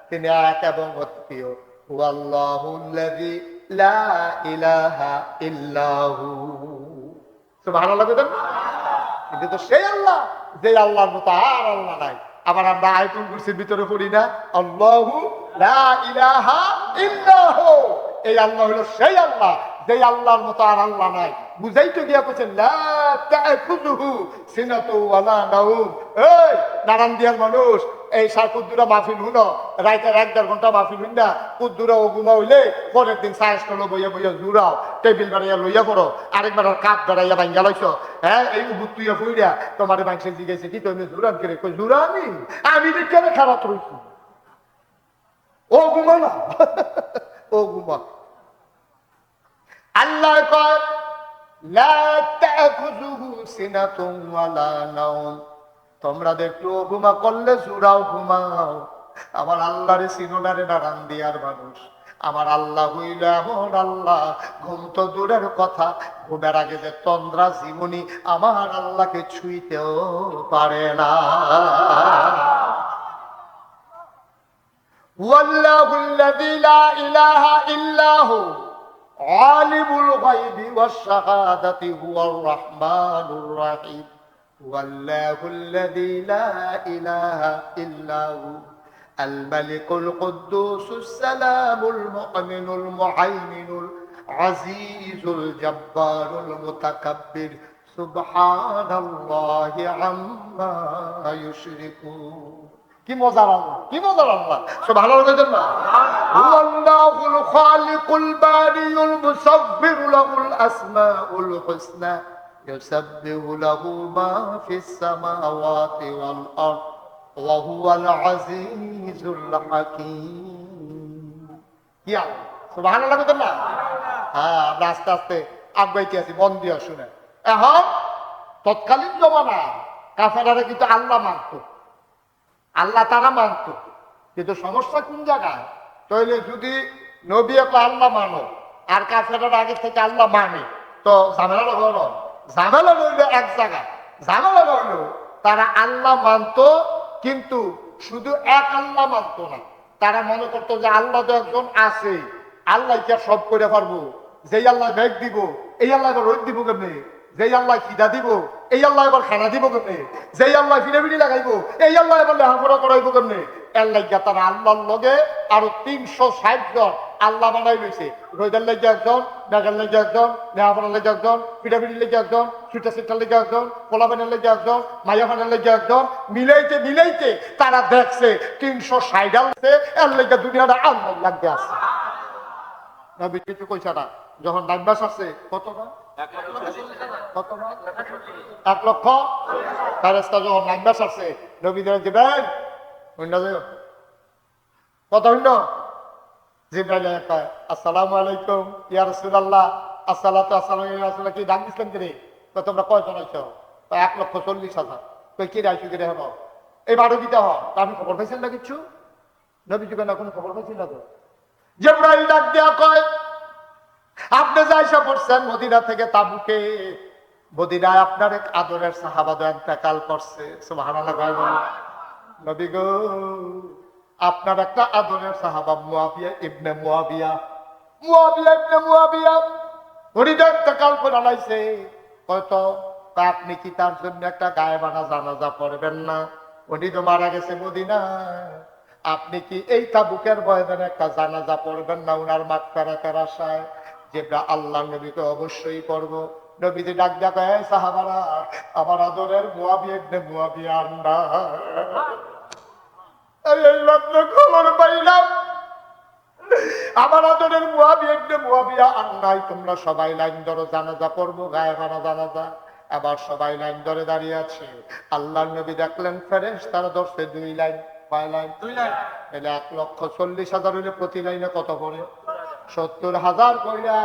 তিনি এক এবং অদ্বিতীয়। হুয়াল্লাহুল্লাযী লা ইলাহা ইল্লাহু। সুবহানাল্লাহ বলেন। কিন্তু তো সেই আল্লাহ, যে আল্লাহর মতো আর আল্লাহ নাই। আবার আমরা আয়াতুল কুরসির ভিতরে পড়ি না আল্লাহু লা ইলাহা ইল্লাহু, এই আল্লাহ হলো সেই আল্লাহ, যে আল্লাহর মতো আর আল্লাহ নাই। বুঝাইতে গিয়া বলছেন লা তা'খুযুহু সিনাতু ওয়ালা নাওম। এই নারায়ণদিয়ার মানুষ, এই কুদ্দুরা মাহফিল হুনো, রাইতের 1-1.5 ঘন্টা মাহফিল হইন না, কুদ্দুরা ও ঘুমা হইলে পরের দিন সায়েস করলো বইয়া বইয়া জুড়াও, টেবিল বাড়াইয়া লইয়া পড়ো, আরেকবার কাপ বাড়াইয়া ভাঙ্গা লইছ। হ্যাঁ এই বুতুইয়া ফুইরা তোমার মাংসে জিজ্ঞেসে কি তুমি জুরান করে? কই জুরানি আমি কেন খারাপ রইছি, ও ঘুমা না, ও ঘুমা। আল্লাহ কয় লা তা'খুযুহু সিনাতুন ওয়ালা নাওম, তোমরা একটু ঘুমা করলে জুরাও ঘুমাও। আমার আল্লাহরে সিনোনারে নারান দিয়ার মানুষ, আমার আল্লাহ হইল এমন আল্লাহ, ঘুম তো দূরের কথা, ঘুমের আগে যে তন্দ্রা জীবনী আমার আল্লাহকে ছুঁইতেও পারে না। ওয়াল্লাহুল্লাযী লা ইলাহা ইল্লাহু আলিমুল গায়বি ওয়াশ শাহাদাতি হুয়ার রাহমানুর রাহিম। ওয়াল্লাহুল্লাযী লা ইলাহা ইল্লাহু আল মালিকুল কুদ্দুসুস সালামুল মুমিনুল মুহাইমিনুল আজিজুল জব্বারুল মুতাকাব্বির সুবহানাল্লাহি আম্মা ইউশরিকুন। কি মজার আল্লাহ, কি মজার আল্লাহ। সুবহানাল্লাহ বলেন না। হুয়াল্লাহুল খালিকুল বারিউল মুসাব্বিরু লাহুল আসমাউল হুসনা ইউসাব্বিহু লাহু মা ফিস সামাওয়াতি ওয়াল আরদ ওয়া হুয়াল আজিজুল হাকীম। কি আল্লাহ, সুবহানাল্লাহ বলেন না। হ্যাঁ আমরা আস্তে আস্তে আগাইতে আছি, মন দিয়ে শুনে। এখন তৎকালীন জমানা কাফেররা কিন্তু আল্লাহ মানত, আল্লাহ তারা মানত, কিন্তু সমস্যা কোন জায়গায়? তাইলে যদি নবী একটা আল্লাহ মানো আর কাফেররা আগে থেকে আল্লাহ মানে, তো ঝামেলা হল। ঝামেলা রইল এক জায়গায়, ঝামেলা রইল তারা আল্লাহ মানত, কিন্তু শুধু এক আল্লাহ মানত না। তারা মনে করতো যে আল্লাহ তো একজন আছে, আল্লাহ কি আর সব করে পারবো? যেই আল্লাহ মেঘ দিব, এই আল্লাহ এবার রোদ দিব কেমনে? যেই আল্লাহ খিদা দিব, এই আল্লাহ এবার খানা দিব কেমনে? যেই আল্লাহ ফিরে লাগাইবো, এই আল্লাহ এবার লেখাপড়া করাইবো কেমনে? এর লাগিয়া তারা আল্লাহর লগে আরো 360 জন আল্লাহ বানাই রয়েছে। রোজার লেগে একজন, মেঘার লেগে একজন, নেহাবানের লেগে একজন, পিঠাপিঠির লেগে একজন, সুইটা সিটার লেগে একজন, পোলাপানের লেগে একজন, মাইয়াফানের লেগে একজন, মিলাইতে মিলাইতে তারা দেখছে 360 আছে, এর লেগে দুনিয়াটা আল্লাহ লাগতে আছে। নবী কিছু কইছে না, যখন ডাকবাস আছে কত না, কত না, 1 লক্ষ ফেরেশতা যখন ডাকবাস আছে, নবী দিবেন কত হইল? জিবরাইল কয় আসসালামু আলাইকুম ইয়া রাসূলুল্লাহ, আসসালাতু আসসালামু আলাইহি রাসূলুল্লাহ। কি ডাক দিছেন কি রে? তো তোমরা কয়জন আইছো? 1,40,000। কই কি রাইছো কি রে? হবো এই বারো দিতে হয়। আপনি খবর পাইছেন না কিছু? নবী যুগে না কোনো খবর পাইছেন না তো। জিবরাইল ডাক দেয়া কয় আপনি যাইসা পড়ছেন মদিনা থেকে তাবুকে, মদিনায় আপনার এক আদরের সাহাবা ইন্তেকাল করছে। সুবহানাল্লাহ। নবী গো, আপনার একটা আদরের সাহাবা মুয়াবিয়া ইবনে মুয়াবিয়া, উনি ইন্তেকাল করে আলাইছে। হয়তো আপনি কি তার জন্য একটা গায়েবানা জানাজা পড়বেন না? উনি তো মারা গেছে মদিনায়, আপনি কি এই তাবুকের ময়দানে একটা জানাজা পড়বেন না উনার মাগফিরাতের আশায়? যেটা আল্লাহ নবীকে অবশ্যই করবো। নবীজি ডাক ডাকা সাহাবারা, আমার আদরের মুয়াবিয়া ইবনে মুয়াবিয়া আন্ডা, এই মাত্র খবর পাইলাম আমার আদরের মুয়াবিয়া ইবনে মুয়াবিয়া আন্ডাই। তোমরা সবাই লাইন ধরো, জানাজা পড়বো, গায়েবানা জানাজা। আবার সবাই লাইন ধরে দাঁড়িয়ে আছে। আল্লাহর নবী দেখলেন ফেরেশতারা ধরছে 2 লাইন। কয় লাইন? 2 লাইন। তাহলে 1,40,000 হইলে প্রতি লাইনে কত করে? 70,000 কইরা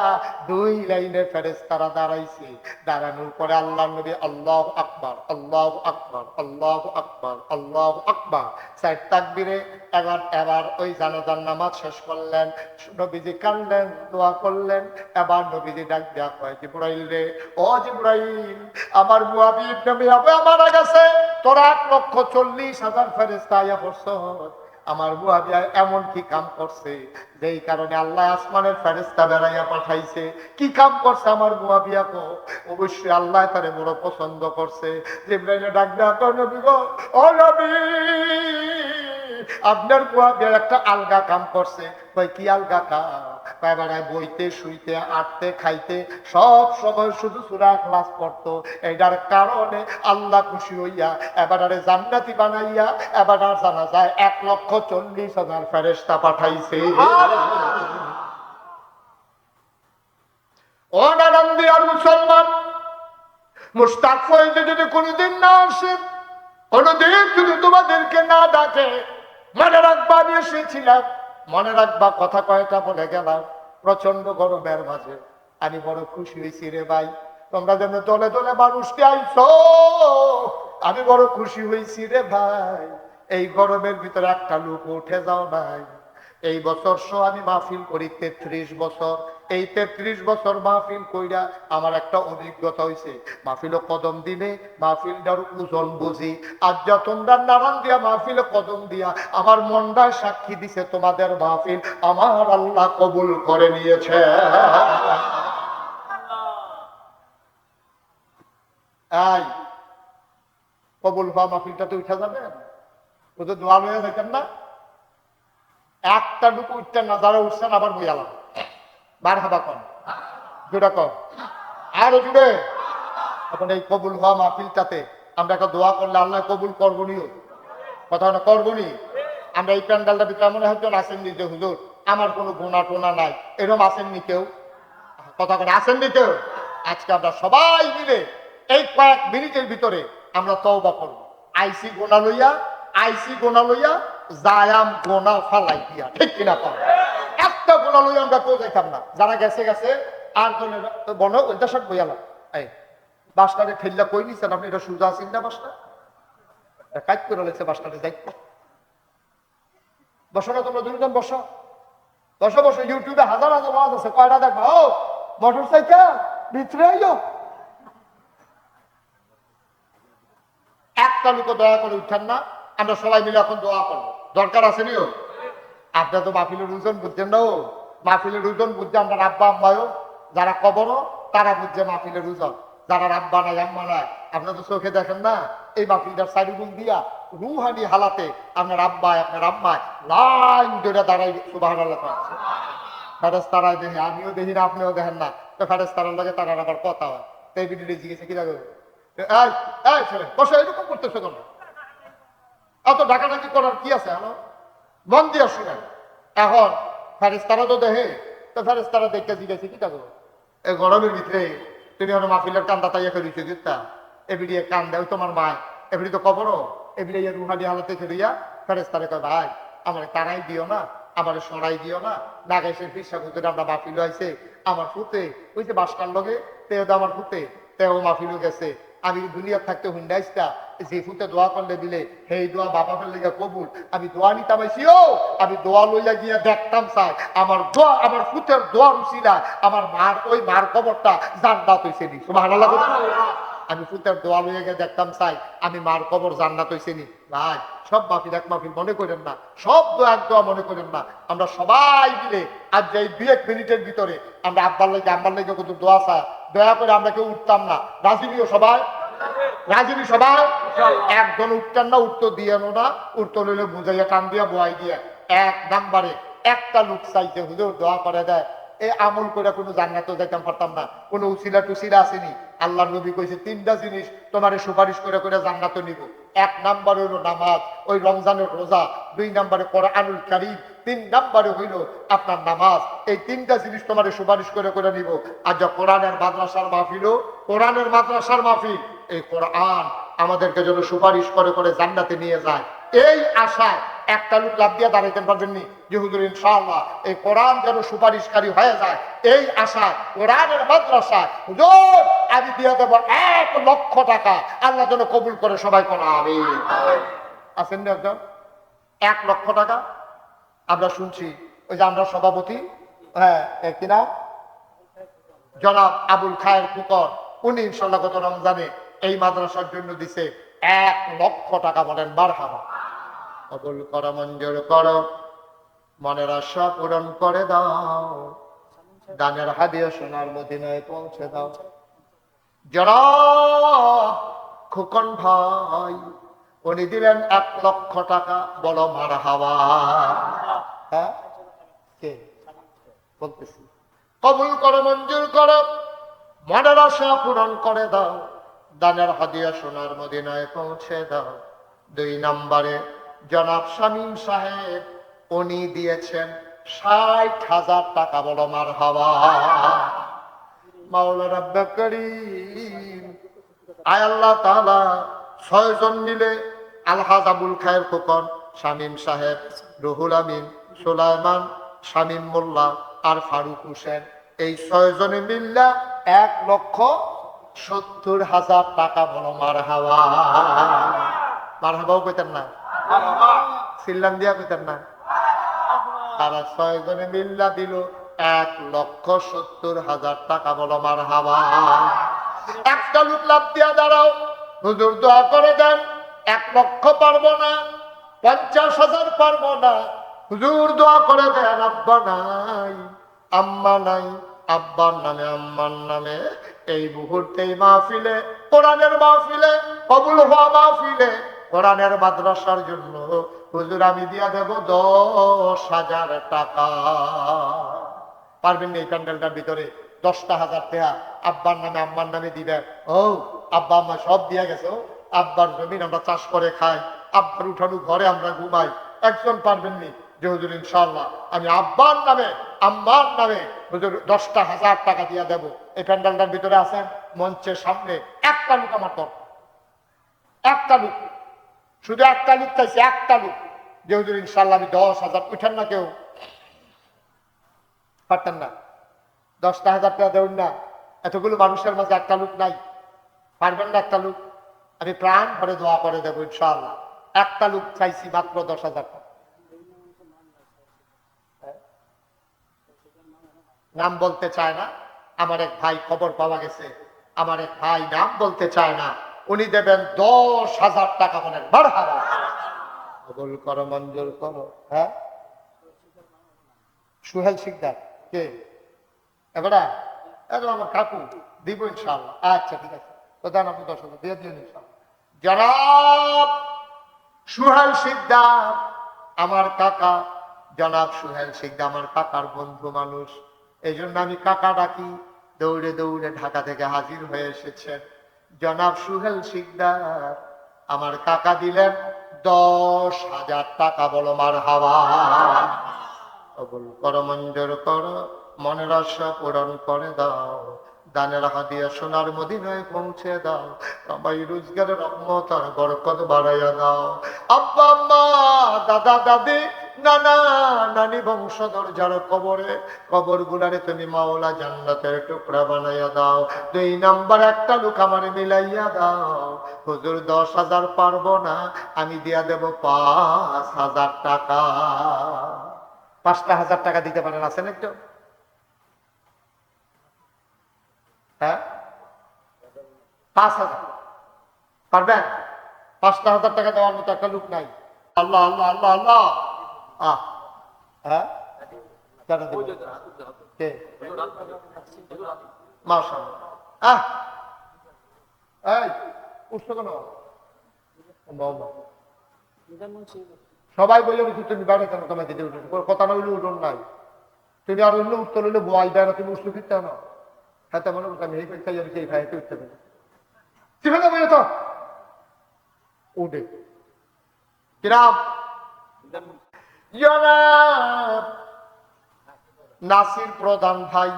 2 লাইনে ফেরেশতারা দাঁড়াইছে। দাঁড়ানোর পরে আল্লাহর নবী আল্লাহু আকবার, আল্লাহু আকবার, আল্লাহু আকবার, আল্লাহু আকবার 4 তাকবীরে এবার ওই জানাজার নামাজ শেষ করলেন। নবীজি কাঁদলেন, দোয়া করলেন। এবার নবীজি ডাক দেয়া কয় জিবরাইল রে, ও জিবরাইল, আমার মুয়াবিয়া ইবনে মুয়াবিয়া মারা গেছে, তোরা 1,40,000 ফেরেশতা আয়া পড়ছ। আমার মুয়াবিয়া এমন কি কাম করছে যেই কারণে আল্লাহ আসমানের ফেরেশতা বেড়াইয়া পাঠাইছে? কি কাম করছে আমার মুয়াবিয়া? কো অবশ্যই আল্লাহ তারে বড় পছন্দ করছে। জিবরাইল ডাক দেয়া কয় নবী গো, ও নবী, আপনার মুয়াবিয়া একটা আলগা কাম করছে। কয় কি আলগা কাম? বেড়ায় বইতে, শুইতে, আটতে, খাইতে সব সময় শুধু সূরা ইখলাস পড়তো। এটার কারণে আল্লাহ খুশি হইয়া এবারে জান্নাতি বানাইয়া এবার জানা যায় 1,40,000 ফেরেশতা পাঠাইছে। ও নারান্দি আর মুসলমান, মুশতাক ফয়েজে যদি কোনোদিন না আসে, কোনোদিন যদি তোমাদেরকে না ডাকে, মনে রাখবা আমি এসেছিলাম, মনে রাখবা কথা কয়টা বলে গেলাম। প্রচন্ড গরমের মাঝে আমি বড় খুশি হয়েছি রে ভাই, তোমরা যেন দলে দলে মানুষকে আইছো, আমি বড় খুশি হয়েছি রে ভাই। এই গরমের ভিতরে একটা লোক উঠে যাও নাই। এই বছর আমি মাহফিল করি 33 বছর। এই 33 বছর মাহফিল কইরা আমার একটা অভিজ্ঞতা হয়েছে, মাহফিল কদম দিনে মাহফিলটার ওজন বুঝি। আজ যা তোমরা নারায়ণ দিয়া মাহফিল কদম দিয়া আমার মনটায় সাক্ষী দিছে তোমাদের মাহফিল আমার আল্লাহ কবুল করে নিয়েছে। এই কবুল হওয়া মাহফিলটাতে উঠা যাবে? ওদের দোয়া লইয়া যেতেন না? একটা ডুকু উঠতেন না, যারা উঠছেন আবার বইয়ালাম বার হাবা কম, দুটা কম, আরো জুড়ে। এখন এই কবুল হওয়া মাহফিলটাতে আমরা একটা দোয়া করলে আল্লাহ কবুল করবনি, কথা না করবনি। আমরা এই প্যান্ডালটা ভিতরে মনে হয়তো আসেননি যে হুজুর আমার কোনো গুণা টোনা নাই, এরকম আসেননি কেউ? কথা করে আসেননি কেউ? আজকে আমরা সবাই মিলে এই কয়েক মিনিটের ভিতরে আমরা তওবা করবো। আইসি গোনা লইয়া জায়াম গোনা ফালাই দিয়া, ঠিক কিনা? একটা গোনা লইয়া আমরা কেউ যাইতাম না। যারা গেছে গেছে, আর বন ওইটা সব বইয়ালাম। এই বাসটারে ঠেললা কই নিছেন আপনি? এটা সুজা আছেন না? বাসটা কাজ করে লেগেছে, বাসটারে যাই বসো না তোমরা, দুজন বসো, বসো বসো। ইউটিউবে হাজার হাজার আওয়াজ আছে, কয়টা দেখবা? ও মোটর সাইকেল ভিতরে আইও। একটা লোক দয়া করে উঠেন না, আমরা সবাই মিলে এখন দোয়া করবো। দরকার আছে নিও? আপনার তো মাহফিলের ওজন বুঝছেন না? ও মাহফিলের ওজন বুঝছে আমরা আব্বা আম্মায়ও, যারা কবরও তারা বুঝছে মাহফিলের ওজন। যারা আব্বা নাই আম্মা নাই, আপনার তো চোখে দেখেন না, এই মাহফিলটার চারিগুণ দিয়া রুহানি হালাতে আপনার আব্বায় আপনার আম্মায় লাইন ধরে দাঁড়াই সুবহানাল্লাহ। ফেরেশতারা দেখি, আমিও দেখি না, আপনিও দেখেন না, তো ফেরেশতারার লাগে তার আবার কথা হয়। তো এই ভিডিওটি জিজ্ঞেসে কি লাগবে, বসে এরকম করতেছে কেন, এত ডাকাডাকি করার কি আছে? মন দিয়ে শুনেন। এখন ফেরেশতারা তো দেখে, তো ফেরেশতারা দেখতে জিজ্ঞেসে কি থাকবো, এই গরমের ভিতরে তুমি হলো মাহফিলের কান্দা তাইয়া করিছো গিতা এবিডিয়ে কান দেয় তোমার মা, এবিডি তো কবরও এবিডি রুহানি হালতে খেলিয়া ফেরেশতারে কয় ভাই আমার তারাই দিও না, আমার সরাই দিও না, নাগেশের পিসা কুতুরে আমরা মাহফিল হয়েছে, আমার ফুতে ওই যে বাসকার লগে তেও তো আমার ফুতে তেও মাহফিলও গেছে, আমি দুনিয়া থাকতে হুন্ডাইসটা যে ফুতে দোয়া করলে দিলে সেই দোয়া বাবাকের লেগে কবুল, আমি দোয়া নিতাম আইসিও, আমি দোয়া লইয়া গিয়া দেখতাম চাই আমার দোয়া, আমার ফুতের দোয়া রুচিলা আমার মার ওই মার কবরটা জান্নাত হইছে নি। সুবহানাল্লাহ। আমি ফুতের দোয়া লইয়া গিয়ে দেখতাম চাই আমি মার কবর জান্নাত হইছে নি। ভাই সব মাহফিল এক মাহফিল মনে করেন না, সব দোয়া এক দোয়া মনে করেন না, আমরা সবাই মিলে আজ যে 2-1 মিনিটের ভিতরে আমরা আব্বার লেগে আম্বার লেগে কত দোয়া চাই, দয়া করে আমরা কেউ উঠতাম না, রাজিনিও সবাই, রাজিনী সবাই, একজন উঠতেন না, উত্তর দিয়ে না, উত্তর হইলে বুঝাইয়া টান দিয়া বয়াই দিয়ে 1 নাম্বারে একটা লোক চাইছে হুজুর দোয়া করে দেয়, এই আমল করে কোনো জান্নাতে যাইতাম পারতাম না, কোনো উসিলা টুসিলা আসেনি। আল্লাহ নবী কইছে 3টা জিনিস তোমারে সুপারিশ করে করে জান্নাতে নিব। 1 নাম্বার হইল নামাজ, ওই রমজানের রোজা, 2 নাম্বারে কোরআনুল কারীম, 3 নাম্বারে হইল আপনার নামাজ। এই 3টা জিনিস তোমারে সুপারিশ করে করে নিব। আর যা কোরআনের মাদ্রাসার মাহফিল, কোরআনের মাদ্রাসার মাহফিল, এই কোরআন আমাদেরকে যেন সুপারিশ করে করে জান্নাতে নিয়ে যায়, এই আশায় একটা লোক লাভ দিয়ে দাঁড়াইতে পারবেন নি যে হুজুর ইনশাআল্লাহ এই কোরআন যেন সুপারিশকারী হয়ে যায়, এই আশায় কোরআনের মাদ্রাসায় হুজুর আমি দিয়ে দেবো 1 লক্ষ টাকা, আল্লাহ যেন কবুল করে সবাই কোন আমিন। আছেন না একজন 1 লক্ষ টাকা? আমরা শুনছি ওই যে আমরা সভাপতি, হ্যাঁ কিনা জনাব আবুল খায়ের ফুকর, উনি ইনশাল্লাহ গত রমজানে এই মাদ্রাসার জন্য দিছে 1 লক্ষ টাকা। বলেন মারহাবা। কবুল করো, মঞ্জুর করো, মনের আশা পূরণ করে দাও, দানের হাদিয়া সোনার মদিনায় পৌঁছে দাও। জনাব খোকন ভাই উনি দিলেন 1 লক্ষ টাকা। বলো মারহাবা। হ্যাঁ কে বলতেছি? কবুল করো, মঞ্জুর করো, মনের আশা পূরণ করে দাও, দানের হাদিয়া সোনার মদিনায় পৌঁছে দাও। 2 নম্বরে জনাব শামীম সাহেব উনি দিয়েছেন 60,000 টাকা। বলো মারহাবা। মাওলা রাব্বে করিম আয় আল্লাহ তাআলা 6 জন মিলে আলহাজ আবুল খায়ের খোকন, শামীম সাহেব, রুহুল আমিন, সুলাইমান, শামীম মোল্লা আর ফারুক হোসেন, এই 6 জনে মিল্লা 1,70,000 টাকা। বলো মারহাবা। মারহাবাও কইতেন না, সিল্লাম দিয়া কইতেন না, তারা 6 জনে মিল্লা দিল 1,70,000 টাকা। বলো মারহাবা। একটা লোক লাভ দিয়া দাঁড়াও, হুজুর দোয়া করে দেন, 1 লক্ষ পারবো না, 50,000 পারবো না, হুজুর দোয়া করে দেন, আব্বা নাই আম্মা নাই, আব্বার নামে আম্মার নামে এই মুহূর্তে মাহফিলে, কোরআনের মাহফিলে, কবুল হওয়া মাহফিলে, কোরআনের মাদ্রাসার জন্য হুজুর আমি দিয়া দেব 10,000 টাকা। পারবেন না এই প্যান্ডেলটার ভিতরে 10,000 টাকা আব্বার নামে আম্মার নামে দিবেন? ও আব্বা আম্মা সব দিয়া গেছে, আব্বার জমিন আমরা চাষ করে খাই, আব্বার উঠানো ঘরে আমরা ঘুমাই। একজন পারবেন নি যে হুজুর ইনশাআল্লাহ আমি আব্বার নামে আম্মার নামে হুজুর 10,000 টাকা দিয়া দেব? এই প্যান্ডেলটার ভিতরে আছেন, মঞ্চের সামনে একটা লোক আমার দরকার, একটা লোক, শুধু একটা লোক চাইছে, একটা লোক যে হুজুর ইনশাআল্লাহ আমি 10,000। উঠেন না কেউ, পারতেন না? 10,000 টাকা দেউন না, এতগুলো মানুষের মাঝে একটা লোক নাই, পারবেন না একটা লোক? আমি প্রাণ ভরে দোয়া করে দেবো ইনশাআল্লাহ। একটা লোক চাইছি, মাত্র 10,000 টাকা। নাম বলতে চায় না, আমার এক ভাই, খবর পাওয়া গেছে, আমার এক ভাই নাম বলতে চায় না, উনি দেবেন 10,000 টাকা। বলেন মারহাবা। কবুল করো, মঞ্জুর করো। হ্যাঁ সুহেল শিকদার কে? এবারে একদম আমার কাকু, দিব ইনশাআল্লাহ। আচ্ছা ঠিক আছে, তো দেন আপনি 10,000 দিয়ে দিন ইনশাআল্লাহ। জনাব সুহেল শিকদার আমার কাকা, জনাব সুহেল শিকদার আমার কাকার বন্ধু মানুষ, এই জন্য আমি কাকা ডাকি। দৌড়ে দৌড়ে ঢাকা থেকে হাজির হয়ে এসেছেন জনাব সুহেল শিকদার। আমার কাকা দিলেন 10,000 টাকা। বলো মারহাবা। কবুল করো, মঞ্জুর করো, মনের আশা পূরণ করে দাও, দানের হাদিয়া সোনার মদিনায় পৌঁছে দাও, কামাই রোজগারের রহমত আর বরকত বাড়াইয়া দাও। আব্বা আম্মা, দাদা দাদি, নানা নানি বংশধর যারা কবরে, কবর গুলারে তুমি মাওলা জান্নাতের টুকরা বানাইয়া দাও। 2 নাম্বার একটা লোক আমার মিলাইয়া দাও। হুজুর 10,000 পারবো না, আমি দিয়া দেব 5,000 টাকা। 5,000 টাকা দিতে পারেন? আছেন একটু? হ্যাঁ, 5,000 পারবেন? 5,000 টাকা দেওয়ার মতো একটা লোক নাই। আল্লাহ আল্লাহ আল্লাহ আল্লাহ। হ্যাঁ, মাশাআল্লাহ। এই উঠছো কেন? সবাই বলে তুমি বাইরে কেন? তোমাকে কথা না হইলে উঠোন নাই। তুমি আর অন্য উত্তর হইলে বয় দেয় না, তুমি উঠতে ফিরতে না। হ্যাঁ, তেমন আমি এই খাই, আমি সেই খাইতে উঠতে পারি। তো উঠে কিরাম নাসির প্রধান ভাই,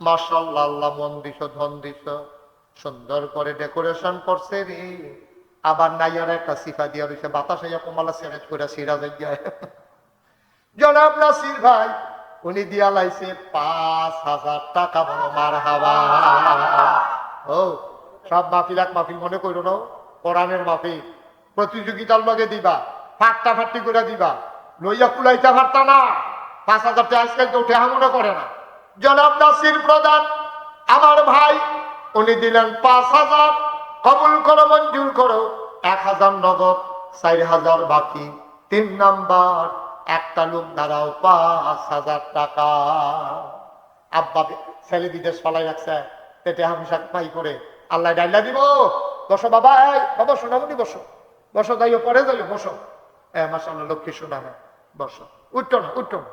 মাশাআল্লাহ, আল্লাহ মন দিছ, ধন দিছ, সুন্দর করে ডেকোরেশন করছে রে। আবার নাইয়ার একটা সিফা দিয়া রয়েছে, বাতাস হইয়া কমালা সেরেজ করে সিরাজ যায়। জনাব নাসির ভাই উনি দিয়া লাইছে 5,000 টাকা। বলো মারহাবা। ও সব মাহফিল এক মাহফিল মনে করো না, কোরআনের মাহফিল। প্রতিযোগিতার লগে দিবা, ফাট্টা ফাট্টি করে দিবা, লইয়া কুলাইতে পারতা না। 5,000 টাকা আজকাল কেউ ঠেহা মনে করে না। জনাব নাসির প্রধান আমার ভাই, উনি দিলেন 5,000। কবুল করো, মঞ্জুর করো। 1,000 নগদ, 4,000 বাকি। 3 নাম্বার একটা লোক দাঁড়াও, 5,000 টাকা। আব্বা ছেলে বিদেশ পালাই রাখছে, পেটে হামশাক পাই করে আল্লাহ ডাইলা দিব। বসো বাবা, বাবা সোনামনি বসো, বসো, যাইও পরে যাইও, বসো। মাশাআল্লাহ, লক্ষ্মী শোনা। হ্যাঁ বসো, উঠতো না, উঠতো না।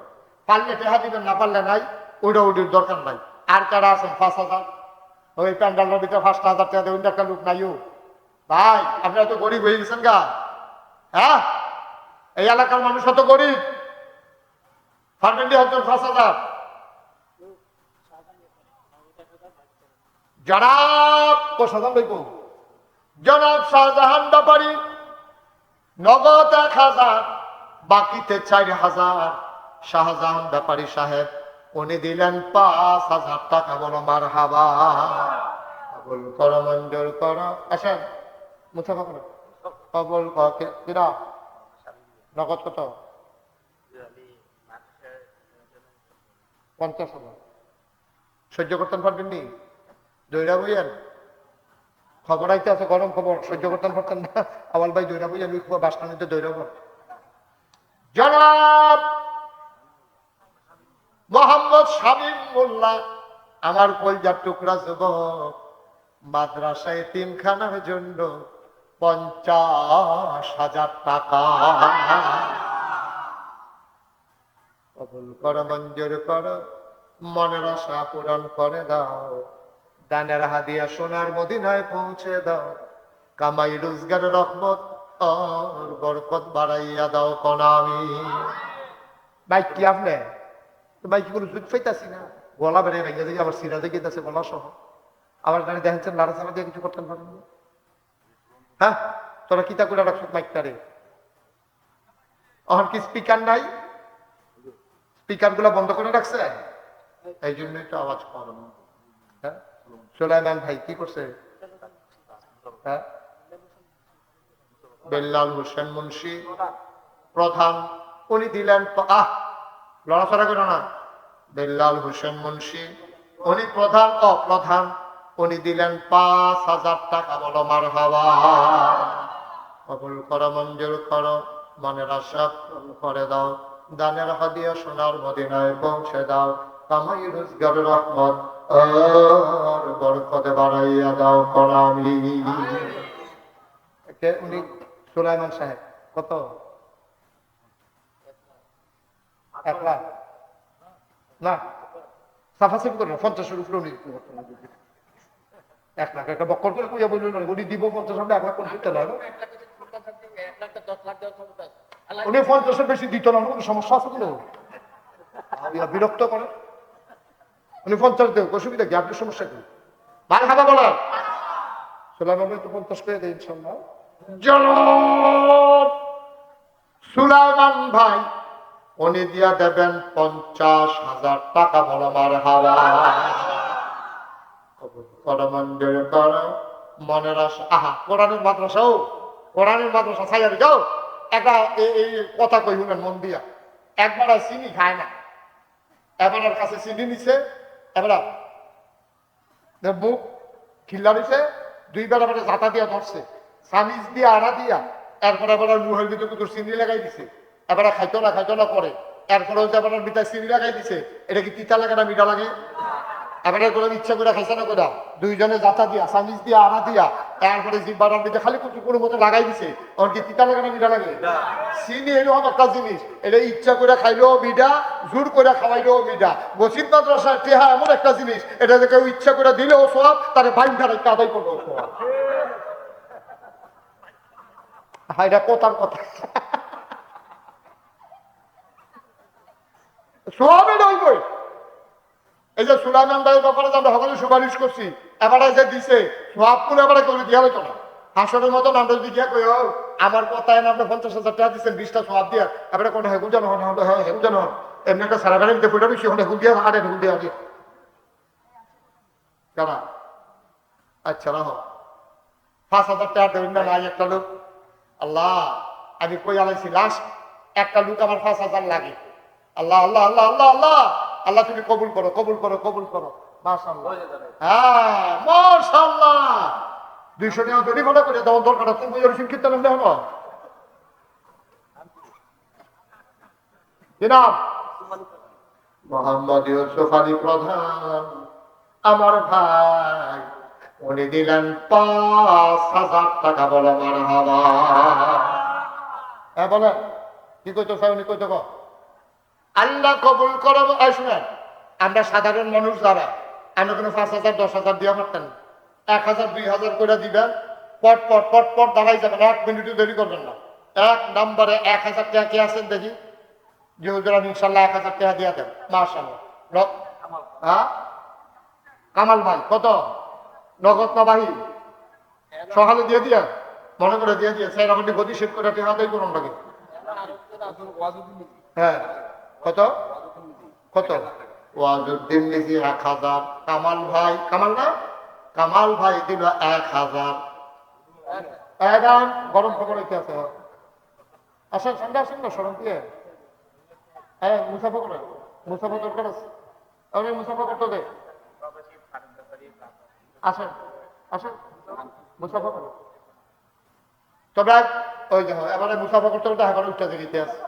পারলে টেহা দিবেন, না পারলে নাই, উড়ো উড়ির দরকার নাই। আর কারা আছেন? 5,000। ওই প্যান্ডালের ভিতরে 5,000 টাকা দেবেন, একটা লোক নাইও। ভাই আপনারা তো গরিব হয়ে গেছেন গা। হ্যাঁ, এই এলাকার মানুষ অত গরিব। ফার্মেন্টি হচ্ছেন 5,000। জনাব কোষাদান ভাই, জনাব শাহজাহান ব্যাপারী নগদ 1,000, বাকিতে 4,000। শাহজাহান ব্যাপারী সাহেব উনি দিলেন 5,000 টাকা। বলো মারহাবা। কবুল করো, মঞ্জুর করো। আসেন মুছাফা করো। কবুল কিরা নগদ কত? 50,000। সহ্য করতেন পারবেন নি? দৈরা বইয়েন খবর আইতে আছে, গরম খবর, সহ্য করতেন পারতেন না। আওয়াল ভাই দৈরা বইয়েন, বাসখানিতে দৈরা পড়। জনাব মোহাম্মদ শামীম মোল্লা আমার কলজার টুকরা যুবক, মাদ্রাসায় তিনখানার জন্য 50,000 টাকা। কবুল করো, মঞ্জুর করো, মনের আশা পূরণ করে দাও, দানের হাদিয়া সোনার মদিনায় পৌঁছে দাও, কামাই রোজগারের রহমত আর বরকত বাড়াইয়া দাও। কোন আমি ভাই কি আপনি ভাই কি কোনো সুখ পাইতাছি না, গলা বেড়ে ভেঙে দিকে আবার সিরাজে গেছে গলা সহ। আবার গাড়ি দেখেছেন লাড়াচাড়া দিয়ে কিছু করতেন পারেন। হ্যাঁ, তোরা কিতা করে রাখছ মাইকটারে? এখন কি স্পিকার নাই? স্পিকার গুলা বন্ধ করে রাখছে, এই জন্যই তো আওয়াজ কম। হ্যাঁ, সুলাইমান ভাই কি করছে? হ্যাঁ, বেল্লাল হোসেন মুন্সি প্রধান, উনি দিলেন লড়াচড়া করো না। বেল্লাল হোসেন মুন্সি উনি প্রধান, অপ্রধান, উনি দিলেন 5,000 টাকা। বলো মারহাবা। কবুল করো, মঞ্জুর করো, মনের আশা পূরণ করে দাও, দানের হাদিয়া সোনার মদিনায় পৌঁছে দাও, কামাই রোজগারের রহমত আর বরকতে বাড়াইয়া দাও। কলামি উনি সুলাইমান সাহেব কত? 1 লাখ না সাফাসিফ করে না 50-এর উপরে উনি 1 লাখ একটা বক্কর করে কইয়া বললেন উনি দিব 50 আমরা 1 লাখ করে দিতে না উনি 50-এর বেশি দিত না কোনো সমস্যা আছে কিনা বিরক্ত করে উনি 50 দেব অসুবিধা কি আপনার সমস্যা কি ভাই খাবা বলেন সুলাইমান ভাই তো 50 করে দেয় ইনশাআল্লাহ জনাব সুলাইমান ভাই উনি দিয়া দেবেন 50,000 টাকা বলো মারহাবা করমন্দির কর মনের আশা আহা কোরআনের মাদ্রাসাও কোরআনের মাদ্রাসা ছাইয়া যাও একটা এই কথা কই শুনেন মন দিয়া একবার চিনি খায় না এবার কাছে চিনি নিছে এবার বুক খিল্লা নিছে 2 বেলা বেলা জাতা দিয়া ধরছে সামিজ দিয়া আড়া দিয়া এরপরে এবার মুহের ভিতরে তো চিনি লাগাই দিছে এবার খাইতো না করে এরপরে এবার ভিতরে চিনি লাগাই দিছে এটা কি তিতা লাগে না মিঠা লাগে এবারে করে ইচ্ছা করে খাইছে না করে 2 জনে জাতা দিয়া সামিজ দিয়া আড়া দিয়া এরপরে জিব্বার ভিতরে খালি কুচুকুর মতো লাগাই দিছে ওর কি তিতা লাগে না মিঠা লাগে চিনি এরকম একটা জিনিস এটা ইচ্ছা করে খাইলেও মিঠা জোর করে খাওয়াইলেও মিঠা মসজিদ মাদ্রাসার টেহা এমন একটা জিনিস এটা যে কেউ ইচ্ছা করে দিলেও সব তারে বাইন্ধা রেখে আদায় করবো সব এটা কথার কথা সব এটা হইবই এই যে সুলাইমান ভাইয়ের ব্যাপারে আমরা সকলে সুপারিশ করছি এবারে যে দিছে সবগুলো এবারে করে দিয়া হইতো না হাসনের মতন আমরা যদি গিয়া কই আমার কথায় আপনি 50,000 টাকা দিচ্ছেন 20টা সব দিয়া এবারে কোনো হেগুল জানো হ্যাঁ হেগুল জানো এমনি একটা সারা গাড়ি নিতে ফুটা বেশি হলে হেগুল দিয়া আরে হেগুল দিয়া আগে কেন আচ্ছা না 5,000 টাকা দেবেন না নাই একটা লোক আল্লাহ আমি কই আলাইছি লাস্ট একটা লোক আমার 5,000 লাগে আল্লাহ আল্লাহ আল্লাহ আল্লাহ আল্লাহ আল্লাহ তুমি কবুল করো মাশাআল্লাহ হ্যাঁ মাশাআল্লাহ 200 টাকা তৈরি করে দাও দরকার তুমি বুঝে রসিম কীর্তন হলো কি নাম মোহাম্মদ ইউসুফ আলী প্রধান আমার ভাই উনি দিলেন 5,000 টাকা বলো মারহাবা হ্যাঁ বলেন কি কইতো স্যার উনি কইতো গো আল্লাহ কবুল করো শুনেন আমরা সাধারণ মানুষ যারা আমরা কোনো 5,000 10,000 দিয়ে পারতেন 1,000 2,000 করে দিবেন পট দাঁড়াই যাবেন 1 মিনিটও দেরি করবেন না 1 নম্বরে 1,000 টাকা কে আছেন দেখি যে হুজুর ইনশাল্লাহ 1,000 টাকা দিয়ে দেন মাশাআল্লাহ হ্যাঁ কামাল ভাই কত নগদ না বাহি সকালে দিয়ে দিয়া মনে করে দিয়ে দিয়ে স্যার আপনি গতি শেষ করে টাকা দেয় করুন নাকি হ্যাঁ কত ওয়াজুদ্দিন লিখি 1,000 কামাল ভাই কামাল না কামাল ভাই দিল 1,000 এখন গরম খবর কি আছে আসেন ঠান্ডা আসেন না সরম দিয়ে হ্যাঁ মুসাফা দরকার আছে তাহলে মুসাফা করতে দে আসেন মুসাফা করো তবে ওই যে এবারে মুসাফা করতে করতে এখন উঠতে দিতে আছে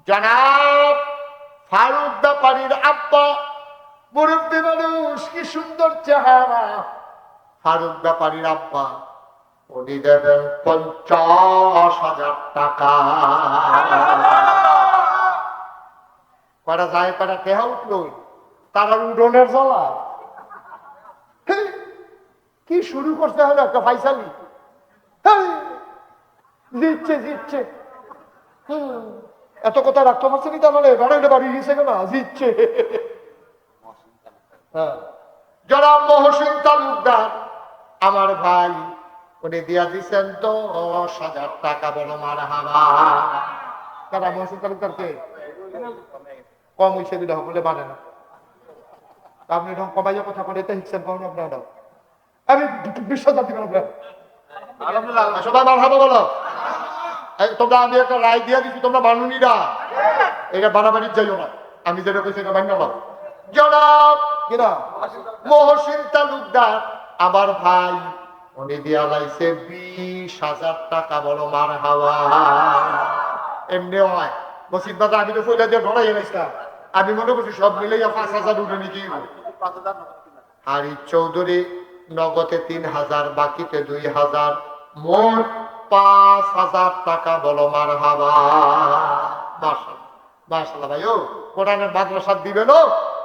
জনাব ফারুক ব্যাপারীর আব্বা মুরব্বী মানুষ কি সুন্দর চেহারা ফারুক ব্যাপারীর আব্বা উনি দেবেন 50,000 টাকা করা যায় করা কেহা উঠলো তারা উডনের জ্বলা কি শুরু করতে হলো একটা ফাইসালি জিতছে এত কথা রাখতে পারছে নি তাহলে বাড়াইলে বাড়ি গেছে কেন জিতছে জনাব মহসিন তালুকদার আমার ভাই উনি দিয়া দিচ্ছেন 10,000 টাকা বলো মারহাবা কারা মহসিন তালুকদার কে কম হয়েছে দিলে বলে মানে না আপনি এরকম কমাইয়া কথা বলে তো হিসেব করুন আপনারা আমি 20,000 দিবেন আপনার সবাই মারহাবা বলো তোমরা আমি একটা রায় দিয়ে দিচ্ছি তোমরা মানুনিরা এটা বাড়াবাড়ির যাইও না আমি যেটা কইছি এটা মান্য না জনাব কিনা মহসিন তালুকদার আমার ভাই উনি দিয়া লাইছে 20,000 টাকা বলো মারহাবা এমনি হয় মসজিদ বাজার আমি তো ফইলা দিয়ে ধরাই এনেছিলাম আমি মনে করছি সব মিলেই 5,000 উঠে নাকি। আরিফ চৌধুরী নগদে 3,000, বাকিতে 2,000, মোট 5,000 টাকা। বলো মারহাবা। মাশাআল্লাহ মাশাআল্লাহ। ভাই ও কোরআনের মাদ্রাসা দিবেন,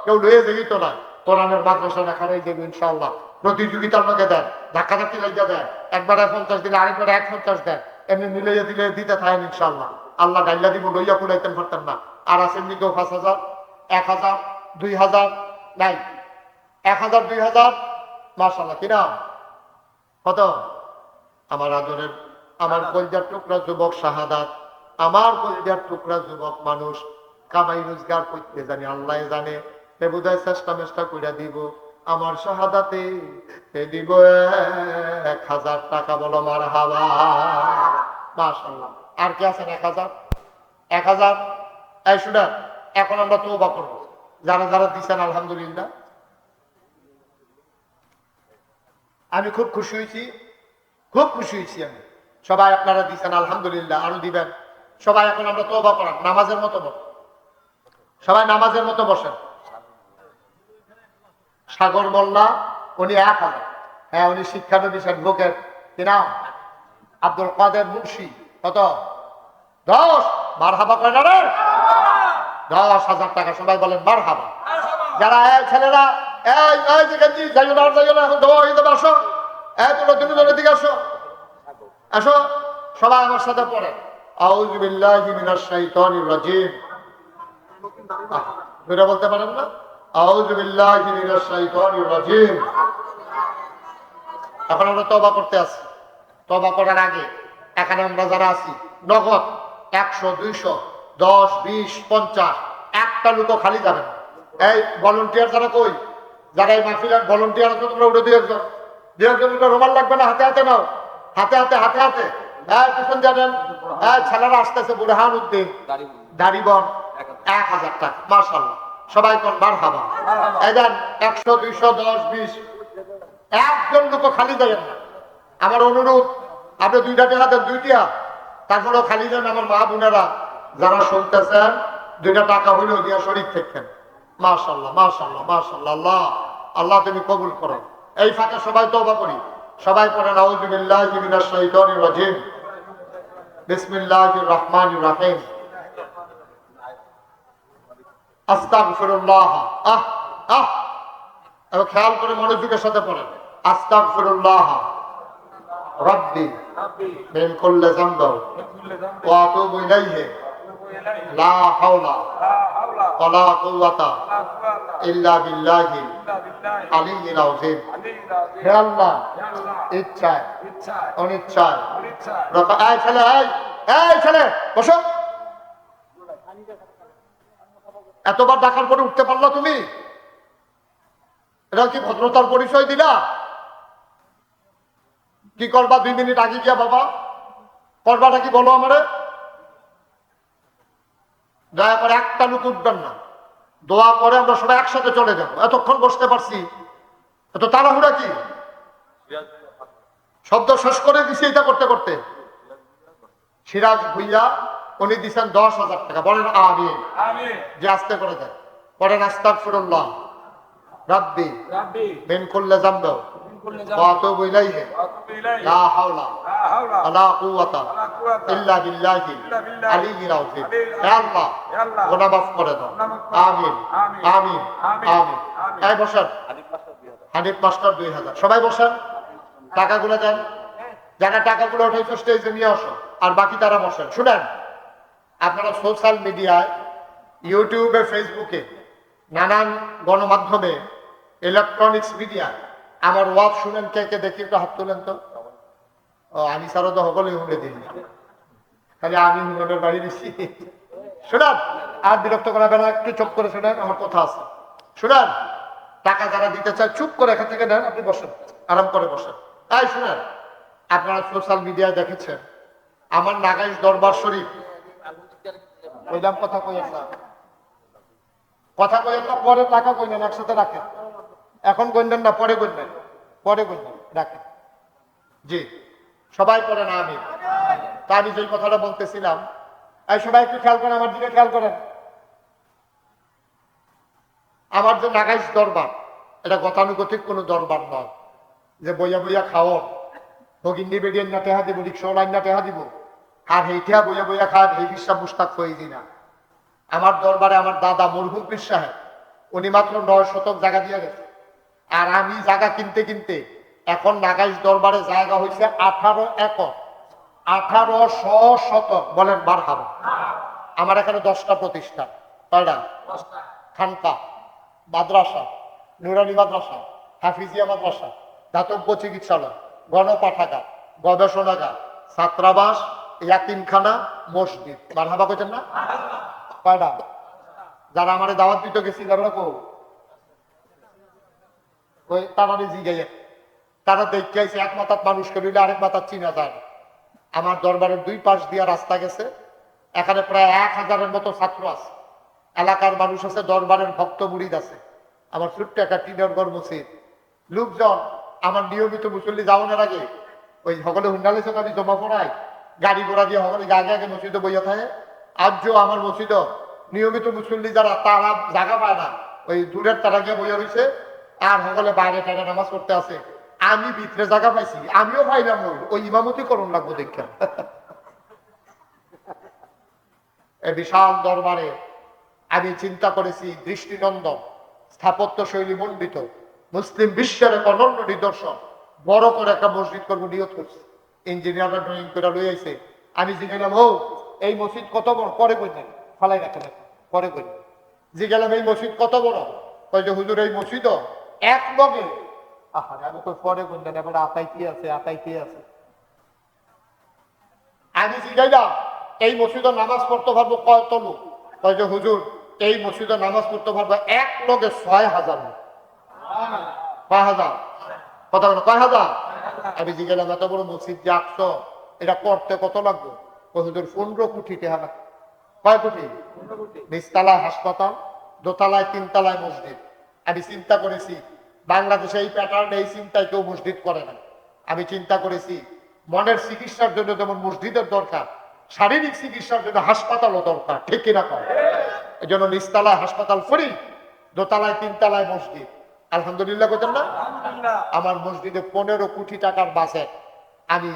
কেউ লয়ে যাবি তো না। কোরআনের মাদ্রাসা দেখারাই দেবে ইনশাআল্লাহ। প্রতিযোগিতার মধ্যে দেন, ধাক্কাধাক্কি লাগিয়ে দেন, একবারে 50 দিলে আরেকবারে 150 দেন, এমনি মিলাইয়া দিলে দিতে থাকেন ইনশাআল্লাহ। আল্লাহ গাইলা দিব, লইয়া কুলাইতেন পারতেন না। আর আছেন দিকেও 5,000, 1,000, 2,000 নাই, 1,000, 2,000। মাশাআল্লাহ। কিনা কত? আমার আদরের, আমার কলজার টুকরা যুবক শাহাদাত, আমার কলজার টুকরা যুবক মানুষ কামাই রোজগার করতে জানি আল্লাহ জানে। বোধহয় চেষ্টা মেষ্টা করে দিব, আমার শাহাদাতে দিব 1,000 টাকা। বলো মারহাবা। মাশাআল্লাহ। আর কি আছেন? 1,000, 1,000। এই শুনেন, এখন আমরা তওবা করব। যারা যারা দিচ্ছেন আলহামদুলিল্লাহ, আমি খুব খুশি হয়েছি, খুব খুশি হয়েছি আমি। সবাই আপনারা দিচ্ছেন আলহামদুলিল্লাহ, আরো দিবেন সবাই। এখন আমরা তওবা করান, নামাজের মতো বসেন, সবাই নামাজের মতো বসেন। সাগর মোল্লা, উনি 1,000। হ্যাঁ, উনি শিক্ষানবিশ অ্যাডভোকেট। কি নাম? আব্দুল কাদের মুন্সি। কত? 10। মারহাবা করেন রে। 10,000 টাকা। সবাই বলেন মারহাবা। যারা এই ছেলেরা, এই এই যে গেঞ্জি যাইও না, যাইও না, এখন দোয়া হয়ে যাবে। আসো, এই তোমরা দুজনের দিকে আসো, আসো। সবাই আমার সাথে পড়ে আউযু বিল্লাহি মিনাশ শাইতানির রাজিম। দুইটা বলতে পারেন না? আউযু বিল্লাহি মিনাশ শাইতানির রাজিম। এখন আমরা তওবা করতে আসি। তওবা করার আগে এখানে আমরা যারা আছি, নগদ 100, 200, 10, 20, 50 একটা লোকও খালি যাবে না। এই ভলান্টিয়ার যারা, কই যারা এই মাহফিলের ভলান্টিয়ার আছে, তোমরা উঠে দিয়ে একজন, দিয়ে একজন রুমাল লাগবে না, হাতে হাতে নাও, হাতে হাতে হাতে হাতে। হ্যাঁ, পিছন যাবেন। হ্যাঁ, ছেলেরা আসতেছে। বুরহান উদ্দিন দাড়িবন, 1,000 টাকা। মাশাআল্লাহ। সবাই কোন মারহাবা। এই দেন 100, 200, 10, 20। একজন লোক খালি যাবেন না। আমার অনুরোধ, আপনি 2টা টাকা দেন, 2টা। তারপরেও খালি যান। আমার মা বোনেরা যারা শুনতেছেন, 2টা টাকা হইলেও দিয়া শরীর থাকেন। মাশাআল্লাহ মাশাআল্লাহ মাশাআল্লাহ। আল্লাহ আল্লাহ তুমি কবুল করো। এই ফাঁকে সবাই তওবা করি। সবাই পড়েন আউযু বিল্লাহি মিনাশ শাইতানির রাজিম, বিসমিল্লাহির রহমানির রহিম, আস্তাগফিরুল্লাহ। আহ আহ এবং খেয়াল করে মনোযোগের সাথে পড়েন। আস্তাগফিরুল্লাহ রাব্বি মিন কুল্লি যামবি ওয়া আতুবু ইলাইহি লা হাওলা ওয়ালা কুওয়াতা ইল্লা বিল্লাহিল আলিয়্যিল আযীম। হে আল্লাহ, ইচ্ছায় অনিচ্ছায় এই ছেলে, এই ছেলে বসো। এতবার ডাকার পরে উঠতে পারলা তুমি? এটা কি ভদ্রতার পরিচয় দিলা? কি করবা 2 মিনিট আগে গিয়া? বাবা করবাটা কি বলো আমারে। দয়া করে একটা লোক উঠবেন না। দোয়া করে আমরা সবাই একসাথে চলে যাবো। এতক্ষণ বসতে পারছি, এত তাড়াহুড়া কি? শব্দ শেষ করে দিছি এটা করতে করতে। সিরাজ ভুইয়া, উনি দিচ্ছেন 10,000 টাকা। বলেন আমিন। যে আস্তে করে দেন। পড়েন আস্তাগফিরুল্লাহ রাব্বি মিন কুল্লি যামবি ওয়া আতুবু ইলাইহি লা হাওলা ওয়ালা কুওয়াতা ইল্লা বিল্লাহিল আলিয়্যিল আযীম। হে আল্লাহ, গুনাহ মাফ করে দাও। আমিন আমিন আমিন। এই বসেন। হানিফ মাস্টার 2,000। সবাই বসেন, টাকাগুলো দেন। যারা টাকাগুলো উঠাইছো স্টেজে নিয়ে আসো, আর বাকি তারা বসেন। শুনেন, আপনারা সোশ্যাল মিডিয়ায়, ইউটিউবে, ফেসবুকে, নানান গণমাধ্যমে, ইলেকট্রনিক্স মিডিয়া আমার ওয়াজ শুনেন। কে কে দেখি একটু হাত তুলেন তো। ও আমি সারও তো সকলেই শুনে দিই, খালি আমি হুনের বাড়ি দিচ্ছি। শুনেন, আর বিরক্ত করাবেন না, একটু চুপ করে শুনেন, আমার কথা আছে। শুনেন, টাকা যারা দিতে চায় চুপ করে এখান থেকে নেন, আপনি বসেন, আরাম করে বসেন। তাই শুনেন, আপনারা সোশ্যাল মিডিয়ায় দেখেছেন আমার নাগাইশ দরবার শরীফ। ওইলাম কথা কইেন না, কথা কইেন না, পরে টাকা কইলেন একসাথে রাখেন। এখন গণবেন না, পরে গণবেন, পরে গণবেন, রাখেন। জি, সবাই পড়েন আমিন। তা আমি যেই কথাটা বলতেছিলাম, এই সবাই একটু খেয়াল করেন, আমার দিকে খেয়াল করেন। আমার যে নাগাইশ দরবার, এটা গতানুগতিক কোনো দরবার নয় যে বইয়া বইয়া খাও, ভগিন্নি বেরিয়ে না টেহা দিব, রিক্সাওয়ালাইন না টেহা দিব, আর হেইটা বইয়া বইয়া খান, এই বিশ্বাস মুস্তাক হয়ে দিই না। আমার দরবারে আমার দাদা মরহুম পীর সাহেব, উনি মাত্র 9 শতক জায়গা দিয়ে গেছে। আর আমি জায়গা কিনতে কিনতে এখন নাগাইশ দরবারে জায়গা হয়েছে 18 একর, 1800 শতক। বলেন মারহাবা। আমার এখানে 10টা প্রতিষ্ঠান। কয়টা? খানকা, মাদ্রাসা, নুরানি মাদ্রাসা, হাফিজিয়া মাদ্রাসা, দাতব্য চিকিৎসালয়, গণপাঠাগার, গবেষণাগার, ছাত্রাবাস, ইয়াতিমখানা, মসজিদ। মারহাবা কইতেন না? কয়টা? যারা আমার দাওয়াত দিতে গেছি যারা ওই তারা জিগাইয়া, তারা দেখাইছে এক মাথার মানুষকে লইলে আরেক মাথার চিনা যায়। আমার দরবারের 2 পাশ দিয়া রাস্তা গেছে, এখানে প্রায় 1000-এর মতো ছাত্র আছে, এলাকার মানুষ আছে, দরবারের ভক্ত মুরিদ আছে। আমার ছোট্ট একটা টিনের ঘর মসজিদ। লোকজন আমার নিয়মিত মুসল্লি যাওয়ানোর আগে ওই সকলে হুন্ডালে আমি জমা পড়াই, গাড়ি ঘোড়া দিয়ে সকলে আগে আগে মসজিদে বইয়া থাকে। আজও আমার মসজিদ নিয়মিত মুসল্লি যারা, তারা জায়গা পায় না, ওই দূরের তারা গিয়ে বইয়া রয়েছে, আর সকলে বাইরে টাইরে নামাজ পড়তে আছে। আমি ভিতরে জায়গা পাইছি, আমিও পাইলাম ওই ইমামতি করুন লাগবো দেখা। এই বিশাল দরবারে আমি চিন্তা করেছি, দৃষ্টিনন্দন, স্থাপত্য শৈলী মণ্ডিত, মুসলিম বিশ্বের এক অনন্য নিদর্শন, বড় করে একটা মসজিদ করবো নিয়ত করছি। ইঞ্জিনিয়াররা ড্রয়িং করে লই আইছে। আমি জিজ্ঞাসলাম, ও এই মসজিদ কত বড়? পরে কইলেন, ফালাই রাখেন, পরে কইলেন। জিজ্ঞাসলাম, এই মসজিদ কত বড়? কই যে হুজুর এই মসজিদ এক লগে। আমি তো পরে কইলেন, এবার আতাই কি আছে, আতাই কি আছে। আমি জিজ্ঞাসলাম, এই মসজিদে নামাজ পড়তে পারবো কত লোক? কয় যে হুজুর এই মসজিদে নামাজ পড়তে পারবো এক লগে 6000 লোক। 6000? কথা বলো, 6000? আমি জিজ্ঞাসলাম, এত বড় মসজিদ যে আসছো, এটা করতে কত লাগবে? হুজুর 15 কোটি টাকা লাগবে। কয় কোটি? নিচতলায় হাসপাতাল, দোতলায় 3 তলায় মসজিদ। আমি চিন্তা করেছি, বাংলাদেশে এই প্যাটার্নে এই চিন্তায় কেউ মসজিদ করে না। আমি চিন্তা করেছি, মনের চিকিৎসার জন্য যেমন মসজিদের দরকার, শারীরিক চিকিৎসার জন্য হাসপাতালও দরকার, ঠিক কিনা কয়? এই জন্য নিচতলায় হাসপাতাল ফ্রি, দোতলায় 3 তলায় মসজিদ। আলহামদুলিল্লাহ করতেন না? আমার মসজিদে 15 কোটি টাকার বাজেট। আমি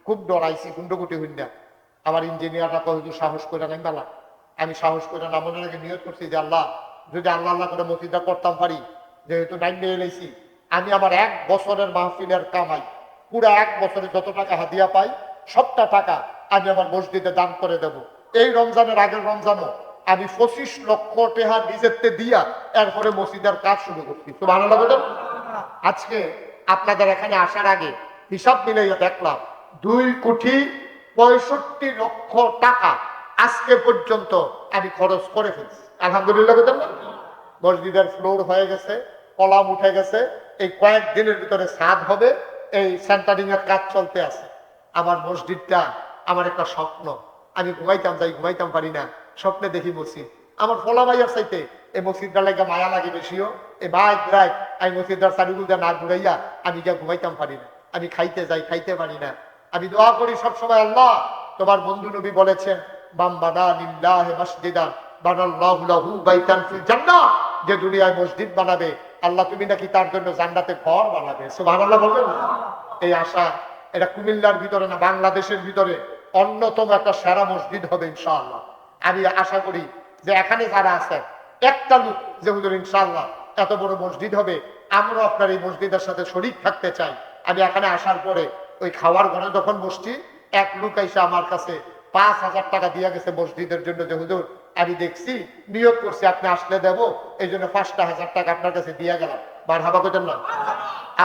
খুব ডরাইছি 15 কোটি হইনা। আমার ইঞ্জিনিয়াররা কয়ে সাহস করে নাই বেলা। আমি সাহস করে না, মনে রেখে নিয়োগ করছি যে আল্লাহ, যদি আল্লাহ আল্লাহ করে মসজিদটা করতাম পারি, যেহেতু 9 নিয়ে এলেছি, আমি আমার 1 বছরের মাহফিলের কামাই, পুরো 1 বছরে যত টাকা হাদিয়া পাই, সবটা টাকা আমি আমার মসজিদে দান করে দেব। এই রমজানের আগের রমজানও আমি 25 লক্ষ টাকা নিজেরতে দিয়া এরপরে মসজিদের কাজ শুরু করছি। সুবহানাল্লাহ বলেন। আজকে আপনাদের এখানে আসার আগে হিসাব মিলাইয়া দেখলাম 2,65,00,000 টাকা আজকে পর্যন্ত আমি খরচ করে ফেলছি। আলহামদুলিল্লাহ বলেন না? মসজিদের ফ্লোর হয়ে গেছে, কলাম উঠে গেছে, এই কয়েকদিনের ভিতরে ছাদ হবে, এই সেন্টারিং এর কাজ চলতে আছে। আমার মসজিদটা আমার একটা স্বপ্ন। আমি ঘুমাইতাম যাই, ঘুমাইতাম পারি না, স্বপ্নে দেখি মসজিদ। আমার ফলা ভাইয়ার চাইতে এই মসজিদটা লাগে মায়া লাগে বেশিও। এই ভাই রায় আমি মসজিদটার চারিগুলো না ঘুরাইয়া আমি যা ঘুমাইতাম পারি না। আমি খাইতে যাই, খাইতে পারি না। আমি দোয়া করি সবসময়, আল্লাহ তোমার বন্ধু নবী বলেছেন, বাম্বাদা লিল্লাহি মাসজিদান বানাল্লাহু লাহু বাইতান ফিল জান্নাহ, যে দুনিয়ায় মসজিদ বানাবে আল্লাহ তুমি নাকি তার জন্য জান্নাতে ঘর বানাবে। সুবহানাল্লাহ বলবেন। এই আশা, এটা কুমিল্লার ভিতরে না, বাংলাদেশের ভিতরে অন্যতম একটা সেরা মসজিদ হবে ইনশাআল্লাহ। আমি আশা করি যে এখানে যারা আছেন, একটা লোক যে হুজুর ইনশাআল্লাহ এত বড় মসজিদ হবে, আমরা আপনার এই মসজিদের সাথে শরীক থাকতে চাই। আমি এখানে আসার পরে ওই খাওয়ার ঘরে যখন বসছি, এক লোক এসে আমার কাছে 5,000 টাকা দিয়ে গেছে মসজিদের জন্য, যে হুজুর আমি দেখছি নিয়োগ করছি আপনি আসলে দেব, এই জন্য 5,000 টাকা আপনার কাছে দিয়ে গেলাম। মারহাবা কইতেন না?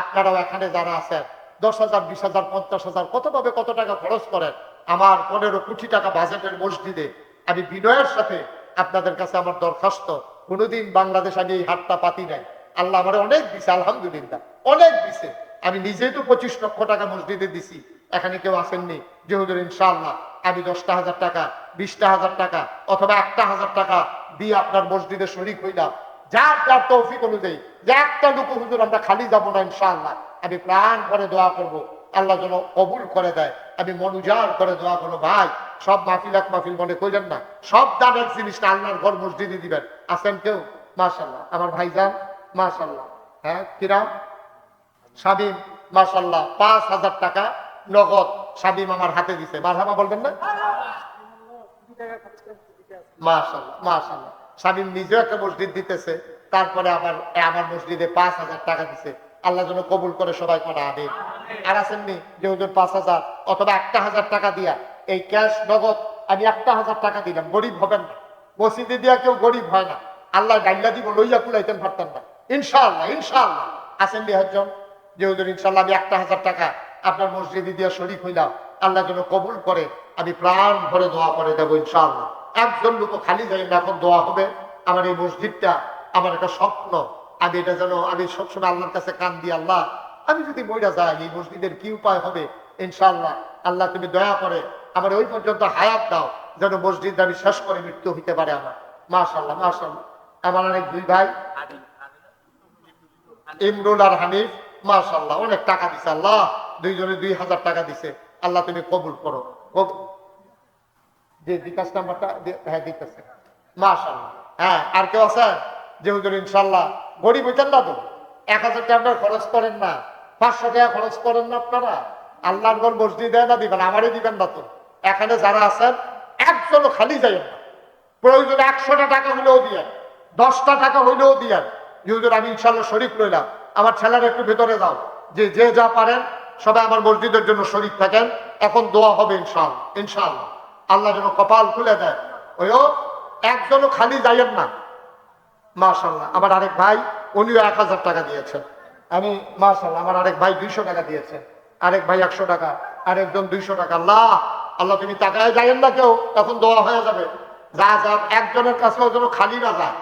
আপনারাও এখানে যারা আছেন 10,000, 20,000, 50,000 কতভাবে কত টাকা খরচ করেন, আমার 15 কোটি টাকা বাজেটের মসজিদে আমি বিনয়ের সাথে আপনাদের কাছে আমার দরখাস্ত, কোনোদিন বাংলাদেশ আমি এই হাতটা পাতি নাই। আল্লাহ আমার অনেক দিছে, আলহামদুলিল্লাহ অনেক দিছে। আমি নিজেই তো 25 লক্ষ টাকা মসজিদে দিছি। এখানে কেউ আসেননি যে হুজুর ইনশাআল্লাহ আমি 10,000 টাকা, 20,000 টাকা অথবা 1,000 টাকা দিয়ে আপনার মসজিদে শরীক হইলাম। যার যার তৌফিক অনুযায়ী যে একটা লুকু হুজুর আমরা খালি যাবো না ইনশাআল্লাহ। আমি প্রাণ করে দোয়া করব, আল্লাহ যেন কবুল করে দেয়। আমি মনুজার করে দোয়া করবো, ভাই সব মাহফিল এক মাহফিল মনে করেন না, সব দানের জিনিসটা আল্লাহর ঘর মসজিদে দিবেন। আসেন কেউ মাশাআল্লাহ। আমার ভাইজান মাশাআল্লাহ, হ্যাঁ কিরাম শামীম মাশাআল্লাহ 5,000 টাকা নগদ শামীম আমার হাতে দিছে। মারহাবা বলবেন না? মাশাআল্লাহ মাশাআল্লাহ। শামীম নিজেও একটা মসজিদ দিতেছে, তারপরে আমার মসজিদে 5,000 টাকা দিছে। আল্লাহ যেন কবুল করে সবাই করে আমিন। আর আসেননি যে হুজুর 5,000 অথবা 1,000 টাকা দিয়া এই ক্যাশ নগদ আমি 1,000 টাকা দিলাম, গরিব হবেন না। মসজিদে দিয়া কেউ গরিব হয় না, আল্লাহ গাইলা দিব লইয়া কুলাইতেন পারতেন না। ইনশাআল্লাহ ইনশাআল্লাহ আসেননি একজন যে হুজুর ইনশাআল্লাহ আমি 1,000 টাকা আপনার মসজিদে দিয়া শরীক হইলাম, আল্লাহ যেন কবুল করে, আমি প্রাণ ভরে দোয়া করে দেবো ইনশাআল্লাহ। একজন লোক খালি যাই না, এখন দোয়া হবে। আমার এই মসজিদটা আমার একটা স্বপ্ন, আমি এটা যেন আমি সবসময় আল্লাহর কাছে কান দিই, আল্লাহ আমি যদি মইরা যাই এই মসজিদের কি উপায় হবে, ইনশাআল্লাহ আল্লাহ তুমি দয়া করে আমার ওই পর্যন্ত হায়াত দাও, যেন মসজিদ আমি শেষ করে মৃত্যু হইতে পারে আমার। মাশাআল্লাহ মাশাআল্লাহ। আমার অনেক দুই ভাই ইমরুল আর হানিফ মাশাআল্লাহ অনেক টাকা দিছে, আল্লাহ দুইজনে 2,000 টাকা দিছে, আল্লাহ তুমি কবুল করো। যে বিকাশ নাম্বারটা হ্যাঁ দিতেছে মাশাআল্লাহ। হ্যাঁ আর কেউ আছে যে হুজুর ইনশাআল্লাহ গরিব হইতেন না তো 1,000 টাকা আপনারা খরচ করেন না, 500 টাকা খরচ করেন না, আপনারা আল্লাহর ঘর মসজিদে না দিবেন, আমারই দিবেন না তো। এখানে যারা আছেন একজনও খালি যাইয়েন না, প্রয়োজনে 100টা টাকা হইলেও দিয়েন, 10টা টাকা হইলেও দিয়েন। হুজুর আমি ইনশাআল্লাহ শরীক লইলাম, আমার ছেলেরা একটু ভেতরে যাও, যে যে যা পারেন সবাই আমার মসজিদের জন্য শরীক থাকেন। এখন দোয়া হবে ইনশাআল্লাহ ইনশাআল্লাহ, আল্লাহ যেন কপাল খুলে দেয়। ওইও একজনও খালি যাইয়েন না। মাশাআল্লাহ। আমার আরেক ভাই উনিও 1,000 টাকা দিয়েছেন। আমি মাশাআল্লাহ আমার আরেক ভাই 200 টাকা দিয়েছেন, আরেক ভাই 100 টাকা, আরেকজন 200 টাকা। আল্লাহ আল্লাহ তুমি তাকায় যাইয়েন না কেউ, তখন দোয়া হয়ে যাবে। যা যা একজনের কাছেও যেন খালি না যায়,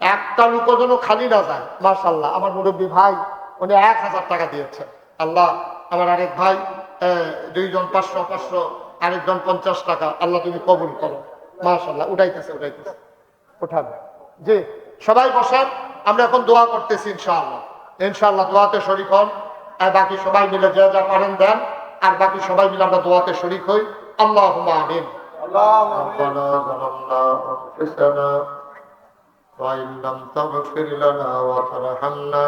একটা লোকও যেন খালি না যায়। মাশাআল্লাহ। আমার মুরব্বী ভাই উনি 1,000 টাকা দিয়েছেন। আল্লাহ আমার আরেক ভাই দুইজন 500, আরেকজন 50 টাকা, আল্লাহ তুমি কবুল করো। মাশাআল্লাহ। উঠাইতেছে উঠাবে জি। সবাই বসেন, আমরা এখন দোয়া করতেছি ইনশাআল্লাহ ইনশাআল্লাহ। দোয়াতে শরীক হন, আর বাকি সবাই মিলে যা যা পারেন দেন, আর বাকি সবাই মিলে আমরা দোয়াতে শরীক হই। আল্লাহুম্মা আমিন। রব্বানা যালামনা আনফুসানা ওয়া ইন লাম তাগফির লানা ওয়া তারহামনা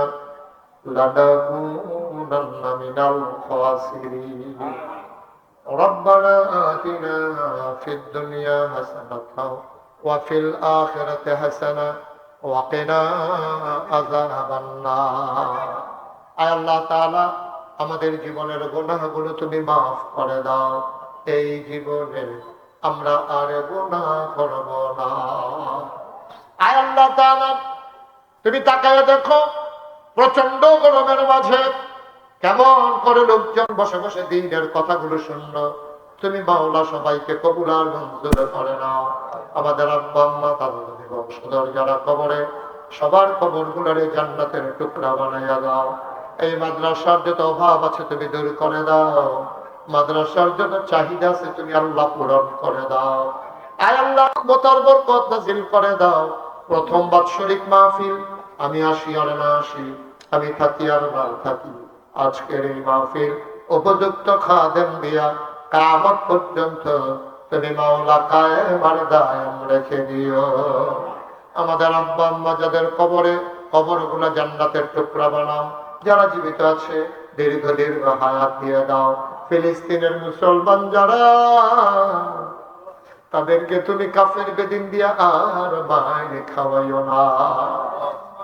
লানাকুনান্না মিনাল খাসিরিন। ربنا آتنا في الدنيا حسنة وفي الآخرة حسنة وقنا عذاب النار। আয় আল্লাহ তাআলা আমাদের জীবনের গুনাহগুলো তুমি মাফ করে দাও, এই জীবনে আমরা আর গুনাহ করব না। আয় আল্লাহ তাআলা তুমি তাকায় দেখো প্রচন্ড গরমের মাঝে কেমন করে লোকজন বসে বসে দিনের কথাগুলো শুনলো। তুমি মাওলা সবাইকে কবুল আর মঞ্জুর করে নাও। আমাদের আব্বা আম্মা তাদের বংশধর যারা কবরে, সবার কবর গুলারে জান্নাতের টুকরা বানাইয়া দাও। এই মাদ্রাসার যত অভাব আছে তুমি দূর করে দাও, মাদ্রাসার যত চাহিদা আছে তুমি আল্লাহ পূরণ করে দাও। আয় আল্লাহ রহমতের বরকত নাযিল করে দাও। প্রথম বাৎসরিক মাহফিল আমি আসি আর না আসি, আমি থাকি আর না থাকি, আজকের এই মাহফিল উপযুক্ত খাদেম দিয়া কিয়ামত পর্যন্ত তুমি মাওলা কায়েম আর দায়েম রেখে দিও। আমাদের আব্বা আম্মা যাদের কবরে, কবরগুলো জান্নাতের টুকরা বানাও। যারা জীবিত আছে দীর্ঘ দীর্ঘ হায়াত দিয়ে দাও। ফিলিস্তিনের মুসলমান যারা, তাদেরকে তুমি কাফের বেদিন দিয়া আর বাইরে খাওয়াইও না।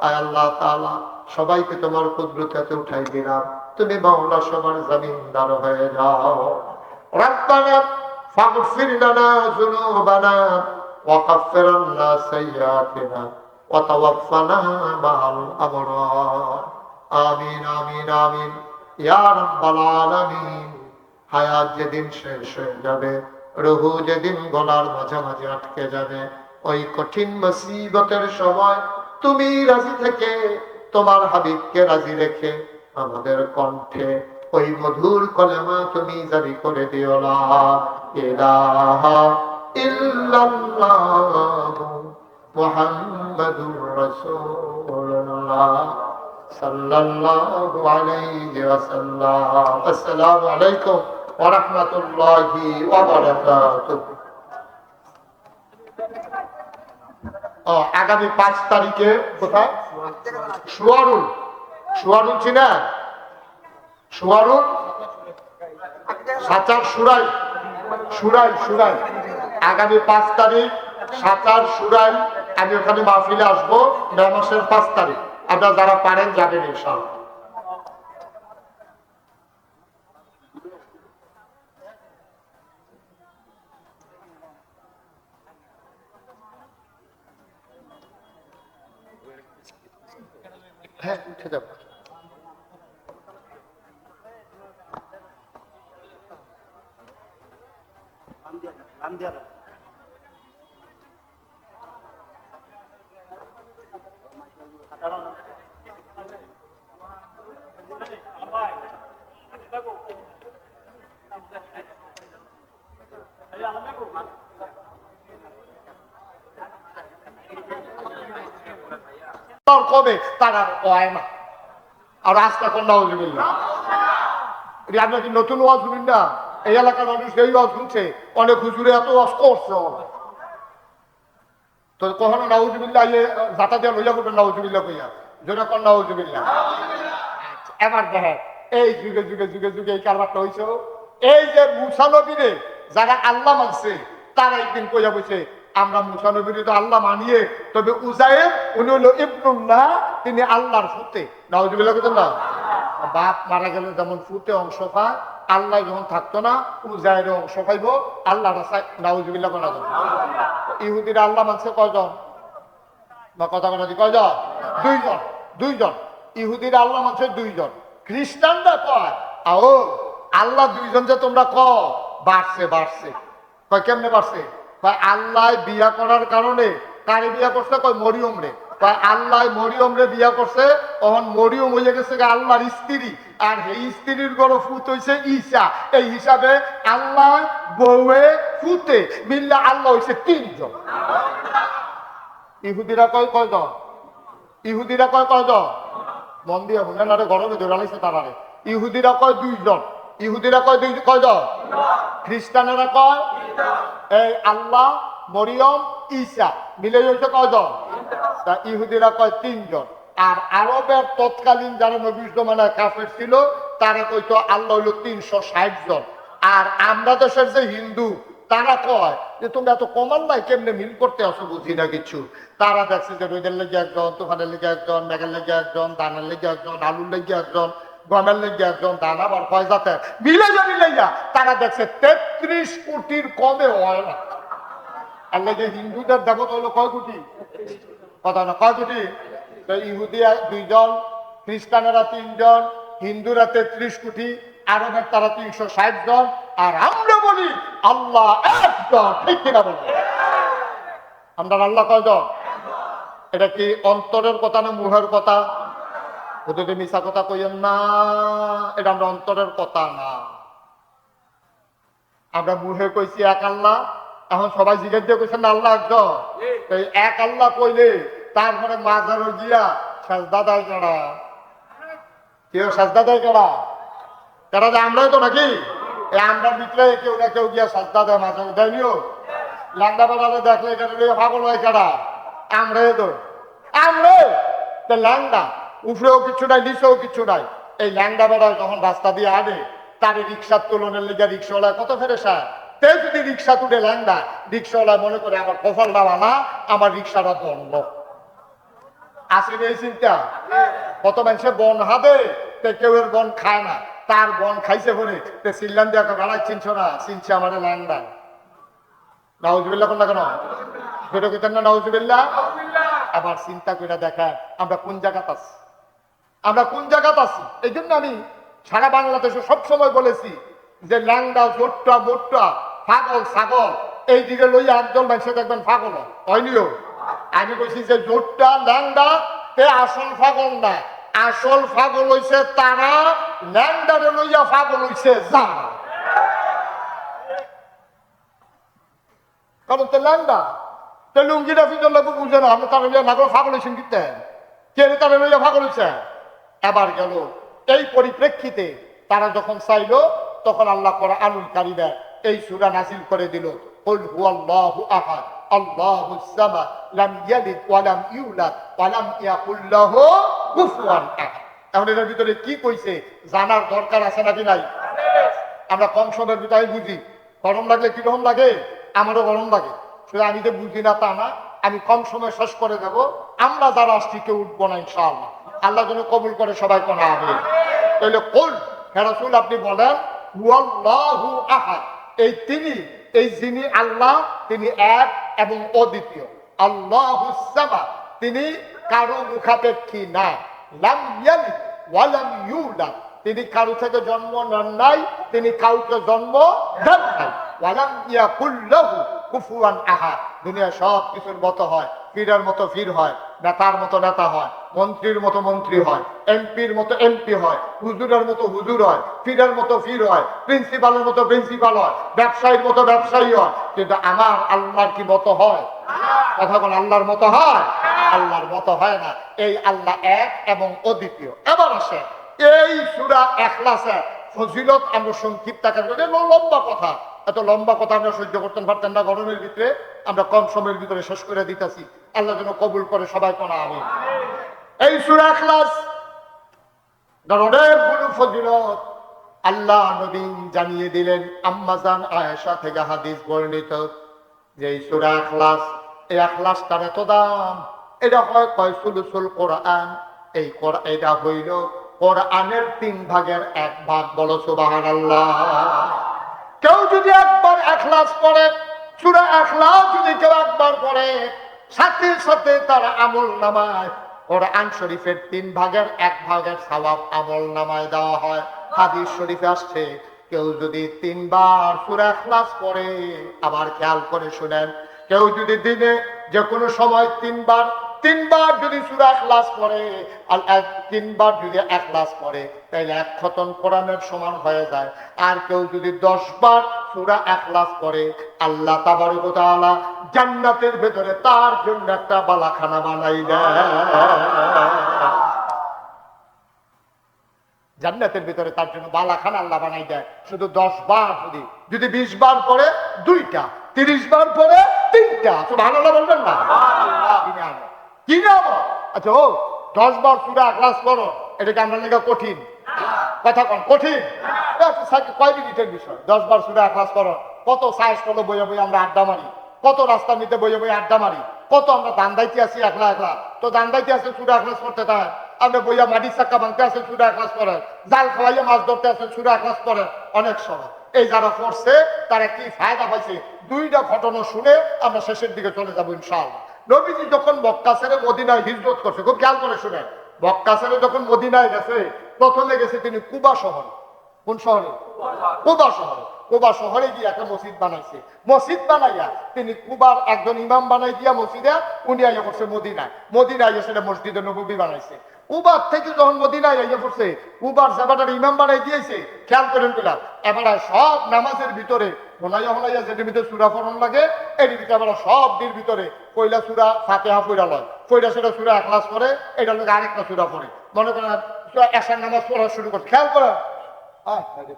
আয় আল্লাহ তাআলা সবাইকে তোমার কুদরতে উঠাই দিলাম, তুমি মাওলা সবার জমিনদার হয়ে যাও। রব্বানা ফাগফির লানা যুনুবানা ওয়া কাফফির আন্না সাইয়্যাতিনা ওয়া তাওয়াফফানা মাআল আবরার। আমিন আমিন আমিন ইয়া রাব্বাল আলামিন। হায়াত যেদিন শেষ হয়ে যাবে, রুহু যেদিন গলার মাঝামাঝি আটকে যাবে, ওই কঠিন মুসিবতের সময় তুমি রাজি থেকে তোমার হাবিবকে রাজি রেখে আমাদের কণ্ঠে ওই মধুর কলেমা তুমি জারি করে দিও, লা ইলাহা ইল্লাল্লাহু মুহাম্মাদুর রাসূলুল্লাহ সাল্লাল্লাহু আলাইহি ওয়াসাল্লাম। আসসালামু আলাইকুম ওয়া রাহমাতুল্লাহি ওয়া বারাকাতুহু। আগামী 5 তারিখে কোথায়? সুয়ারুল। সুয়ারুল চিনা? সুয়ারুল সাচার সুরাই। সুরাই সুরাই আগামী 5 তারিখ সাচার সুরাই আমি ওখানে মাহফিলে আসবো। মে মাসের 5 তারিখ। আপনারা যারা পারেন যাবেন ইনশাআল্লাহ। হ্যাঁ উঠে যাবো। কবে তারা হয় না আর রাস্তা কোন আপনার কি নতুন ওয়াজ শুনুন না? এই এলাকার মানুষ এই ওয়াজ শুনছে, অনেক হুজুরে এত ওয়াজ করছে তো কখনো নাউজুবিল্লাহ জাতা দেওয়া লইয়া করবেন নাউজুবিল্লাহ কইয়া যেটা কর নাউজুবিল্লাহ। এবার দেখেন এই যুগে যুগে যুগে যুগে এই কারবারটা হয়েছে। এই যে মুসা নবীরে যারা আল্লাহ মানছে তারা একদিন কইয়া বসে আমরা মুসা নবীরে তো আল্লাহ মানিয়ে, তবে উজায়ের উনি হলো ইবনুল্লাহ, তিনি আল্লাহর ফুতে। নাউজুবিল্লাহ কইতেন না? বাপ মারা গেলে যেমন ফুতে অংশ পায়, আল্লাহ যখন থাকতো না উজায়ের অংশ পাইব আল্লাহ। নাউজুবিল্লাহ করা যাবে। ইহুদিরা আল্লাহ মানছে কয়জন? বা কথা বলা কয়জন? 2 জন। 2 জন ইহুদিরা আল্লাহ মানছে 2 জন। খ্রিস্টানরা কয় আও আল্লাহ 2 জন যে তোমরা বাড়ছে বাড়ছে। কয় কেমনে বাড়ছে? কয় আল্লাহ বিয়া করার কারণে কারে বিয়া করছে? কয় মরিয়ম রে। কয় আল্লাহ মরিয়ম রে বিয়া করছে, তখন মরিয়ম হয়ে গেছে আল্লাহর স্ত্রী, আর এই স্ত্রীর বড় ফুত হয়েছে ঈসা। এই হিসাবে আল্লাহ বউয়ে ফুতে মিল্লা আল্লাহ হয়েছে 3 জন। ইহুদিরা কয় কয়জন? ইহুদিরা কয় কয়জন? মন দিয়ে শুনেন আরে গরমে ধরালাইছে তারারে। ইহুদিরা কয় 2 জন। ইহুদিরা কয় কয়জন? খ্রিস্টানেরা কয় এই আল্লাহ মরিয়ম ঈসা মিলে হয়েছে কয়জন? তা ইহুদিরা কয় 3 জন। আর আরবের তৎকালীন যারা নবীর জমানায় কাফের ছিল তারা কইতো আল্লাহ হইল 360 জন। আর আমরা দেশের যে হিন্দু তারা কয় যে তোমরা এত কমান নাই, কেমনে মিল করতে আসো বুঝি না কিছু। তারা দেখছে যে রোদের লেগে একজন, তুফানের লেগে একজন, মেঘের লেগে একজন, দানের লেগে একজন, আলুর লেগে একজন, গমের লেগে একজন, দান আবার কয় যাতে মিলে যা মিলে যা। তারা দেখছে 33 কোটির কমে হয় না। আর লেগে হিন্দুদের দেবতা হলো কয় কোটি? কথা না কয় কোটি? ইহুদিয়া 2 জন, খ্রিস্টানেরা 3 জন, হিন্দুরা 33 কোটি, আরবের তারা 360 জন, আর আমরা বলি আল্লাহ 1 জন। ঠিক কিনা বলি? আমরা আল্লাহ কয়জন? এটা কি অন্তরের কথা না মুহের কথা? ওদের মিশা কথা কইেন না, এটা আমরা অন্তরের কথা না। আমরা মুহে কইছি এক আল্লাহ, এখন সবাই জিজ্ঞেস দিয়ে কইছেন না আল্লাহ একজন। এই এক আল্লাহ কইলে তারপরে মাজারে গিয়া সাজদা দেয় কারা? কেউ সাজদা দেয় কারা? কারা যে আমরাই তো নাকি আমরার ভিতরে কেউ না কেউ গিয়া সাজদা দেয়, মাজারে দেয়নিও। ল্যাংদা বেড়ালে দেখলে এটা পাগল হয় কারা? আমরাই তো। আমরা ল্যাংদা, উপরেও কিছু নাই নিচেও কিছু নাই। এই ল্যাংদা বেড়ায় যখন রাস্তা দিয়ে আনে তারে রিক্সার তুলনের লেগে রিক্সাওয়ালা কত ফেরেশা। তে যদি রিক্সা তুলে ল্যাংদা, রিক্সাওয়ালা মনে করে আমার কপালটা বানা, আমার রিক্সাটা বন্ধ। আসলে এই চিন্তা কত মানুষের বন হাবে, কেউ এর বন খায় না, তার বন খাইছে বলে চিল্লান দিয়ে বেড়ায় চিনছ না, চিনছে আমার ল্যাংদা। নাউজুবিল্লাহ কোন না কেন? সেটা কেতেন না নাউজুবিল্লাহ। আবার চিন্তা করে দেখা আমরা কোন জায়গাতে আছি, আমরা কোন জায়গাতে আছি। এই জন্য আমি সারা বাংলাদেশে সবসময় বলেছি যে ল্যাংদা জোট্টা মোট্টা পাগল ছাগল এই দিকে লইয়া একজন মানুষের দেখবেন পাগল হয়নিও। আমি বলছি যে জোট্টা ল্যাংদা তে আসল পাগল না, আসল পাগল হইছে তারা, ল্যাংদারে লইয়া পাগল হইছে যারা। কারণ তো ল্যাংদা তো লুঙ্গিটা ফিজল লাগবে বুঝে না, আমরা তারা লইয়া না করে পাগল হয়েছেন কিনতেন কে তারা লইয়া পাগল হয়েছে। এবার গেল এই পরিপ্রেক্ষিতে তারা যখন চাইল তখন আল্লাহ কোরআনুল কারীমে এই সূরা নাযিল করে দিল, কুল হুয়াল্লাহু আহাদ আল্লাহুস সামাদ লাম ইয়ালিদ ওয়া লাম ইউলাদ ওয়া লাম ইয়াকুল লাহু কুফুয়ান আহাদ। এখন এর ভিতরে কি কইছে জানার দরকার আছে নাকি নাই? আমরা কম সময়ের ভিতরে বুঝি। গরম লাগলে কিরকম লাগে? আমারও গরম লাগে। শুধু আমি তো বুঝি না তা না, আমি কম সময় শেষ করে দেব। আমরা যারা আসছি কেউ উঠবো না ইনশাআল্লাহ। আল্লাহ যেন কবুল করে সবাই কোন আমিন। তাহলে কুল হে রাসূল আপনি বলেন হুয়াল্লাহু আহাদ, এই তিনি, এই যিনি আল্লাহ তিনি এক এবং অদ্বিতীয়। আল্লাহুস সামাদ, তিনি কারো মুখাপেক্ষী না। লাম ইয়ালিদ ওয়া লাম ইউলাদ, তিনি কারো থেকে জন্ম নেন নাই, তিনি কাউকে জন্ম দেন নাই। ওয়ালাম ইয়াকুল লাহু কুফুয়ান আহাদ, দুনিয়া সব কিছুর মতো হয়, পীরের মতো পীর হয়, নেতার মতো নেতা হয়, মন্ত্রীর মতো মন্ত্রী হয়, এমপির মতো এমপি হয়, হুজুরের মতো হুজুর হয়, পীরের মতো পীর হয়, প্রিন্সিপালের মতো প্রিন্সিপাল হয়, ব্যবসায়ীর মতো ব্যবসায়ী হয়। কিন্তু আমার আল্লাহর কি মতো হয়? কথা বল, আল্লাহর মতো হয়? আল্লাহর মতো হয় না। এই আল্লাহ এক এবং অদ্বিতীয়। এবার আসে এই সূরা ইখলাসের ফজিলত আমরা সংক্ষিপ্ত আকারে, লম্বা কথা, এত লম্বা কথা আমরা সহ্য করতে পারতেন না গরমের ভিতরে, আমরা কম সময়ের ভিতরে শেষ করে দিতেছি। আল্লাহ যেন কবুল করে সবাই কোন আমিন। এই সূরা ইখলাস অনেকগুলো ফজিলত আল্লাহ নবী জানিয়ে দিলেন। আম্মাজান আয়েশা থেকে হাদিস বর্ণিত যে এই সূরা ইখলাস, এই ইখলাসটার এত দাম, এটা হয় কয় সুলুসুল কোরআন। এই কোরআন এটা হইল কোরআনের 3 ভাগের 1 ভাগ। বলো সুবহানাল্লাহ। কেউ যদি একবার ইখলাস পড়ে, সূরা ইখলাস যদি কেউ একবার পড়ে, সাথে সাথে তার আমল নামায় কোরআন শরীফের 3 ভাগের 1 ভাগের সওয়াব আমল নামায় দেওয়া হয়। হাদিস শরীফে আসছে কেউ যদি 3 বার সূরা ইখলাস পড়ে, আবার খেয়াল করে শুনেন, কেউ যদি দিনে যে কোনো সময় 3 বার যদি সূরা ইখলাস পড়ে, আর 3 বার যদি ইখলাস পড়ে, তাহলে 1 খতম কোরআনের সমান হয়ে যায়। আর কেউ যদি 10 বার সূরা ইখলাস পড়ে, আল্লাহ তাবারক ওয়া তাআলা জান্নাতের ভেতরে তার জন্য একটা বালাখানা বানাই দেয়। জান্নাতের ভিতরে তার জন্য বালাখানা আল্লাহ বানাই দেয়। শুধু 10 বার যদি 20 বার পড়ে 2টা, 30 বার পড়ে 3টা। সুবহানাল্লাহ বলবেন না? কি নাম? আচ্ছা ও 10 বার সূরা ইখলাস পড়ো, এটা কি আমরা লেখা কঠিন? কথা কোন কঠিন? কয় মিনিটের বিষয় 10 বার সূরা ইখলাস পড়ো। কত সাইজ করলো বইয়ে বইয়ে আমরা আড্ডা মারি, কত রাস্তা নিতে বইয়ে বইয়ে আড্ডা মারি, কত আমরা দান্দাইতে আছি একলা একলা। তো দান্দাইতে আছে সূরা ইখলাস পড়তে তাই, আমরা বইয়া মাটি চাক্কা ভাঙতে আছে সূরা ইখলাস পড়ে, জাল খাওয়াইয়া মাছ ধরতে আছে সূরা ইখলাস পড়ে। অনেক সময় এই যারা পড়ছে তারা কি ফায়দা পাইছে, 2টা ঘটনা শুনে আমরা শেষের দিকে চলে যাবো ইনশাআল্লাহ। নবীজি যখন মক্কা ছেড়ে মদিনায় হিজরত করছে, খুব খেয়াল করে শুনেন, মক্কা ছেড়ে যখন মদিনায় গেছে, প্রথমে গেছে তিনি কুবা শহরে। কোন শহরে? কুবা শহরে। কুবা শহরে গিয়ে একটা মসজিদ বানাইছে। মসজিদ বানাইয়া তিনি কুবার একজন ইমাম বানাই দিয়া মসজিদে উনি আইয়া পড়ছে মদিনায়। মদিনায় এসে মসজিদে নববী বানাইছে। কুবার থেকে যখন মদিনায় আইয়া পড়ছে, কুবার জায়গাটার ইমাম বানাই দিয়েছে। খেয়াল করেন কিনা, এবার সব নামাজের ভিতরে হোনাইয়া হোনাইয়া যেটির ভিতরে সূরা পড়ন লাগে, এর ভিতরে আবার সব দির ভিতরে পয়লা সূরা ফাতিহা পড়া লয়, পয়লা সেটা সূরা ইখলাস পড়ে, এটা লোক আরেকটা সূরা পড়ে। মনে করেন এশার নামাজ পড়া শুরু করছে, খেয়াল করেন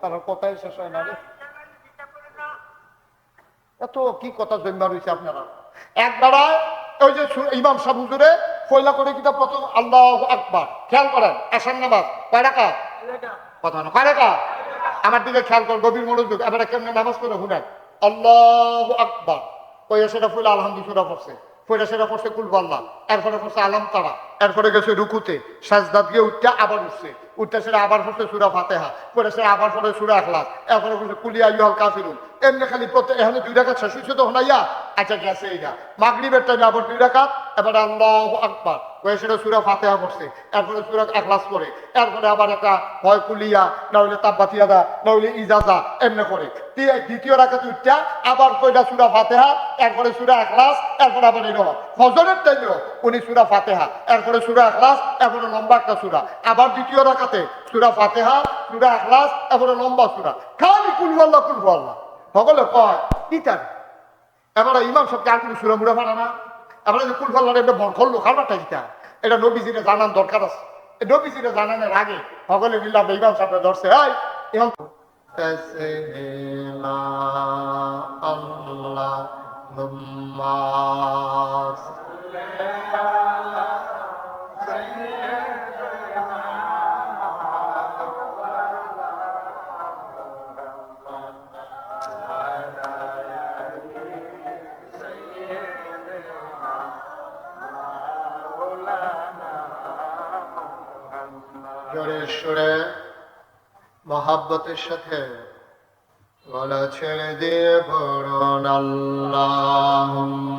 তার কথাই শেষ হয় না রে। এত কি কথা জন্মা রয়েছে আপনারা। একবার ওই যে ইমাম সাহেব হুজুরে পয়লা করে কিতাব প্রথম আল্লাহু আকবার, খেয়াল করেন এশার নামাজ কয় রাকাত? কথা না, কয় রাকাত? আমার দিকে খেয়াল করেন, গভীর মনোযোগ। এবারে কেমনে নামাজ পড়ে শুনেন। আল্লাহু আকবার কই সেটা ফুল আলহামদুলিল্লাহ পড়ছে, পয়লা সেটা পড়ছে কুল আল্লাহ, এরপরে পড়ছে আলাম তারা, এরপরে গেছে রুকুতে, সাজদাত গিয়ে উঠতে আবার উঠছে, উঠতে সেটা আবার পড়ছে সূরা ফাতিহা, পরে সেটা আবার পড়ে সূরা ইখলাস, এরপরে পড়ছে কুল ইয়া আইয়ুহাল কাফিরুন। এমনি খালি প্রত্যেক এখানে 2 রাকাত শেষ হইছে তো হনাইয়া। আচ্ছা গেছে এইটা মাগরিবের টাইমে আবার 2 রাকাত, এবার আল্লাহু আকবার কই সেটা সূরা ফাতিহা পড়ছে, এরপরে সূরা ইখলাস পড়ে, এরপরে আবার একটা হয় কুলিয়া না হইলে তাব্বাতিয়াদা না হইলে ইজাজা এমনি করে। দ্বিতীয় রাকাতে উঠটা আবার কয়টা সূরা ফাতিহা, এরপরে সূরা ইখলাস, এরপরে আবার এরকম। ফজরের টাইমেও উনি সূরা ফাতিহা, এরপরে সূরা ইখলাস, এরপরে লম্বা একটা সূরা, আবার দ্বিতীয় রাকাতে সূরা ফাতিহা, সূরা ইখলাস, এরপরে লম্বা সূরা, খালি কুল আল্লাহ কুল আল্লাহ সকলে কয় কিতাব। এবারে ইমাম সাহেবকে আর কোনো সূরা মুড়া পারে না। এবারে যে কুল আল্লাহর একটা বরকল লোকালটা কিতা, এটা নবীজিরে জানান দরকার আছে। নবীজিরে জানানোর আগে সকলে মিলে আমরা ইমাম সাহেবরা ধরছে, এই ইমাম আল্লাহ ثم জোরে সুরে মহাব্বতের সাথে গলা ছেড়ে দিয়ে পড়ুন আল্লাহুম্মা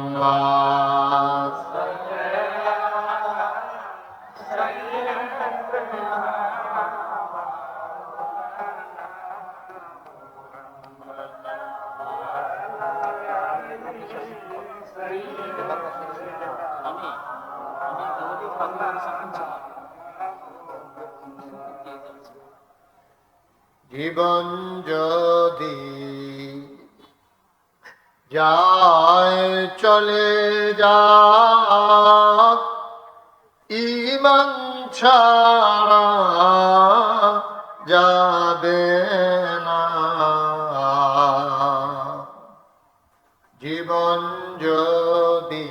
জীবন যদি যায় চলে যাক ঈমান ছাড়া যাবে না জীবন যদি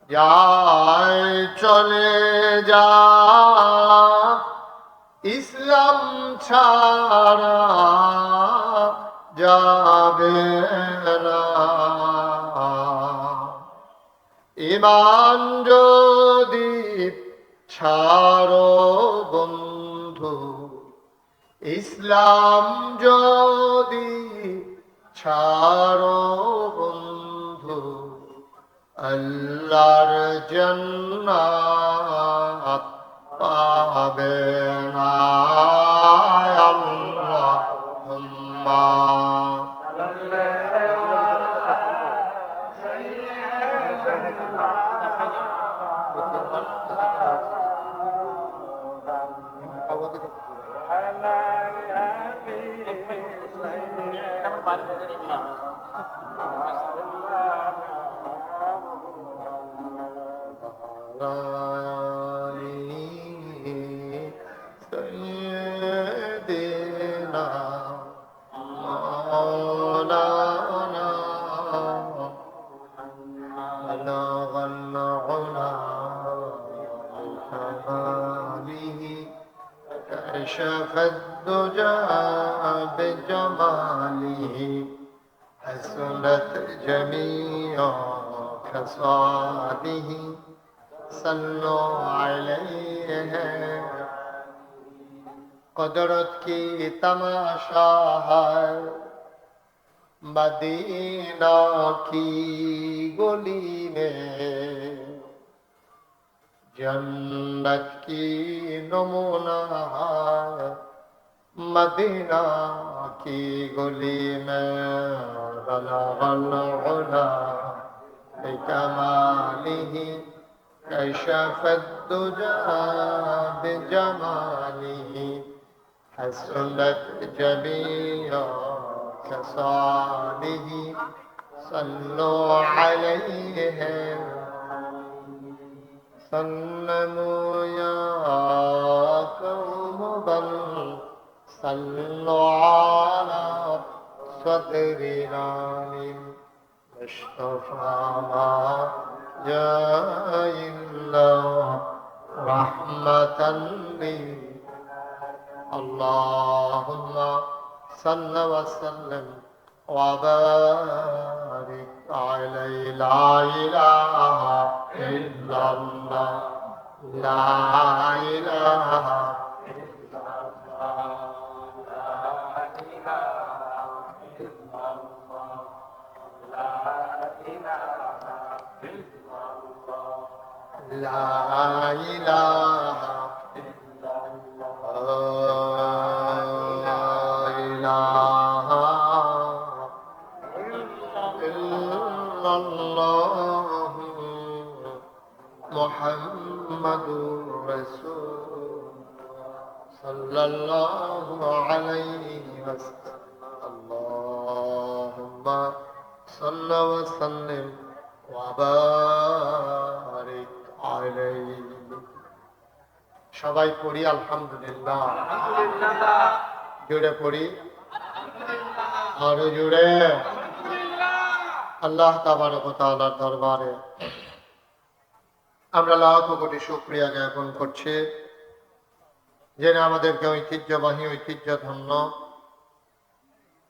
যায় চলে যাক ইসলাম ছাড়া যাবে না ঈমান যদি ছাড়ো বন্ধু ইসলাম যদি ছাড়ো বন্ধু আল্লাহর জান্নাত পাবে না আল্লাহুম্মা كشف الدجى بجماله حسنت جميع خصاله صلوا عليه قدرت کی تماشا ہے مدینہ کی گلی میں जन्नत की नमूना मदीना की गली में बलगल बिकमालिही कशफ الدجى بجماलिही हसनत जमीع खसालिही सल्लु अलैहि सल्लमु या कौम बल सल्लु अला सदरिनानि मुस्तफा जाइल्ला रहमतन लिल अल्लाहुम्मा सल्लि व सल्लिम व बारिक अलैहि ला इलाहा इल्लल्लाह ला इलाहा لا إله إلا الله محمد رسول صلى الله عليه وسلم اللهم صل وسلم وبارك عليه সবাই পড়ি আলহামদুলিল্লাহ জোরে পড়ি আরো জোরে আল্লাহ তাবারক ওয়া তাআলার দরবারে আমরা লাখো কোটি শুকরিয়া জ্ঞাপন করছি, যিনি আমাদেরকে ঐতিহ্যবাহী ঐতিহ্যধন্য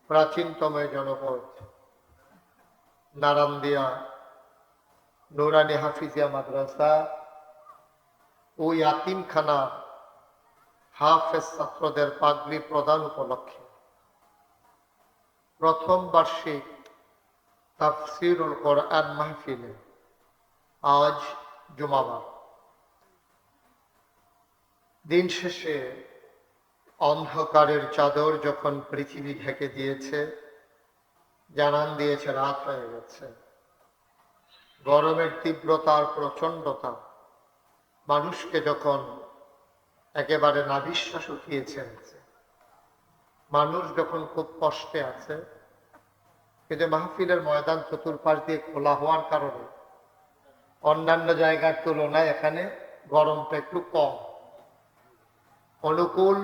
প্রাচীনতম এই জনপদ নারান্দিয়া নুরানি হাফিজিয়া মাদ্রাসা ও ইয়াতিমখানা হাফেজ ছাত্রদের পাগড়ি প্রদান উপলক্ষে প্রথম বার্ষিক তাফসীরুল কোরআন মাহফিলে আজ জুমাবার দিন শেষে অন্ধকারের চাদর যখন পৃথিবী ঢেকে দিয়েছে, জানান দিয়েছে রাত হয়ে গেছে, গরমের তীব্রতার প্রচণ্ডতা মানুষকে যখন একেবারে নাভিশ্বাস উঠিয়েছে, মানুষ যখন খুব কষ্টে আছে, কিন্তু মাহফিলের ময়দান চতুর্পাশ দিয়ে খোলা হওয়ার কারণে অন্যান্য জায়গার তুলনায় এখানে গরমটা একটু কম, অনুকূল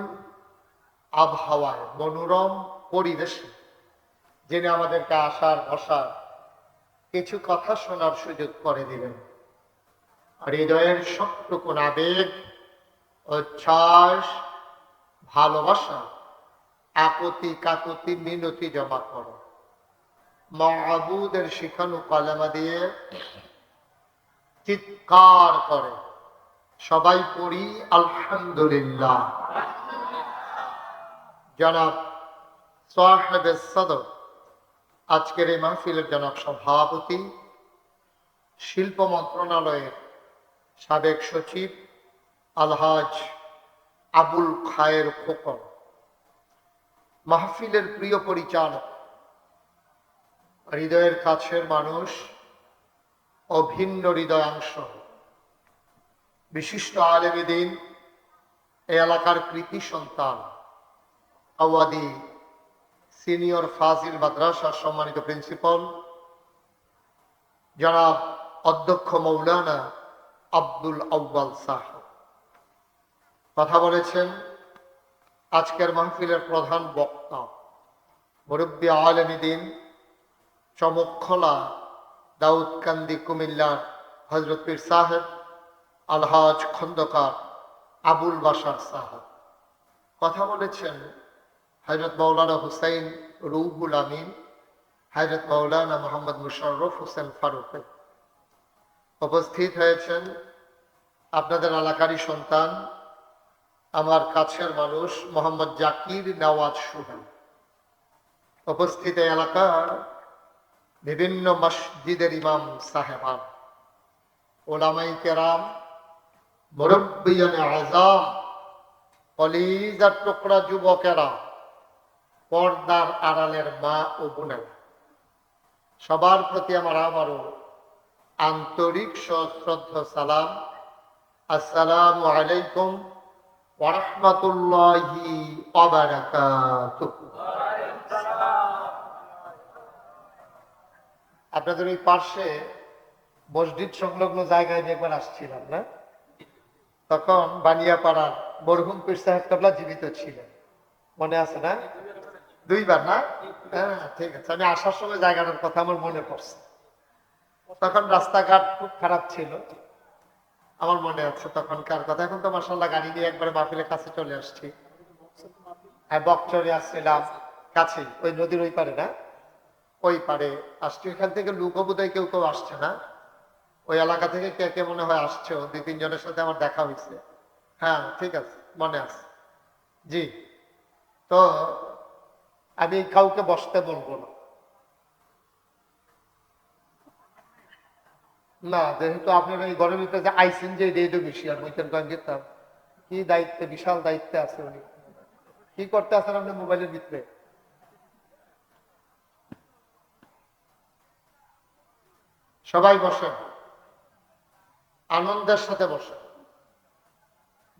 আবহাওয়ায় মনোরম পরিবেশে যিনি আমাদেরকে আসার বসার কিছু কথা শোনার সুযোগ করে দিলেন, হৃদয়ের সবটুকু আবেগ, উচ্ছ্বাস, ভালোবাসা, আকুতি কাকুতি মিনতি জমা করো, মাবুদের শিখানো কালেমা দিয়ে চিৎকার করে সবাই পড়ি আলহামদুলিল্লাহ। জনাব সাহেবে সদর, আজকের এই মাহফিলের জনাব সভাপতি, শিল্প মন্ত্রণালয়ের সাবেক সচিব আলহাজ আবুল খায়ের খোকন, মাহফিলের প্রিয় পরিচালক, হৃদয়ের কাছের মানুষ, অভিন্ন হৃদয়াংশ, বিশিষ্ট আলেমে দ্বীন, এই এলাকার কৃতি সন্তান, আওয়াদি সিনিয়র ফাজিল মাদ্রাসার সম্মানিত প্রিন্সিপাল জনাব অধ্যক্ষ মৌলানা আব্দুল আউয়াল সাহেব কথা বলেছেন। আজকের মাহফিলের প্রধান বক্তা মুরব্বী আলেমে দ্বীন, চমকখোলা দাউদকান্দি কুমিল্লার হযরত পীর সাহেব আলহাজ খন্দকার আবুল বাশার সাহেব। কথা বলেছেন হযরত মাওলানা হুসাইন রুহুল আমিন, হযরত মাওলানা মোহাম্মদ মুশাররফ হোসেন ফারুক। উপস্থিত হয়েছেন আপনাদের এলাকারই সন্তান, আমার কাছের মানুষ মোহাম্মদ জাকির নওয়াজ সুহেল। উপস্থিত এলাকার বিভিন্ন মসজিদের ইমাম সাহেবান, ওলামায়ে কেরাম, মুরব্বিয়ানে আযম, কলিজার টুকরা যুবকেরা, পর্দার আড়ালের মা ও বোনেরা, সবার প্রতি আমার আবারও আন্তরিক সশ্রদ্ধ সালাম। আসসালামু আলাইকুম ওয়া রাহমাতুল্লাহি ওয়া বারাকাতুহু। আপনাদের ওই পার্শ্বে মসজিদ সংলগ্ন জায়গায় একবার আসছিলাম না, তখন বানিয়াপাড়ার মরহুম পীর সাহেব কাবলা জীবিত ছিলেন, মনে আছে না? দুইবার না? হ্যাঁ ঠিক আছে, আমি আসার সময় জায়গাটার কথা আমার মনে পড়ছে। তখন রাস্তাঘাট খুব খারাপ ছিল, আমার মনে আছে তখনকার কথা। এখন তো মাশাআল্লাহ গাড়ি নিয়ে একবারে মাহফিলের কাছে চলে আসছি। হ্যাঁ, বকচরে আসছিলাম, কাছে ওই নদীর ওই পারে না, ওই পারে আসছি। ওইখান থেকে লোক বোধহয় কেউ কেউ আসছে না, ওই এলাকা থেকে কে কে মনে হয় আসছে, দুই তিনজনের সাথে আমার দেখা হয়েছে। হ্যাঁ ঠিক আছে, মনে আছে। জি, তো আমি কাউকে বসতে বলবো না, না যেহেতু আপনারা এই ঘরের ভিতরে যে আইসেন যে এই তো বেশি আর বইতেন যেতাম কি দায়িত্বে, বিশাল দায়িত্বে আছে উনি। কি করতে আছেন আপনি মোবাইলের ভিতরে? সবাই বসেন, আনন্দের সাথে বসেন।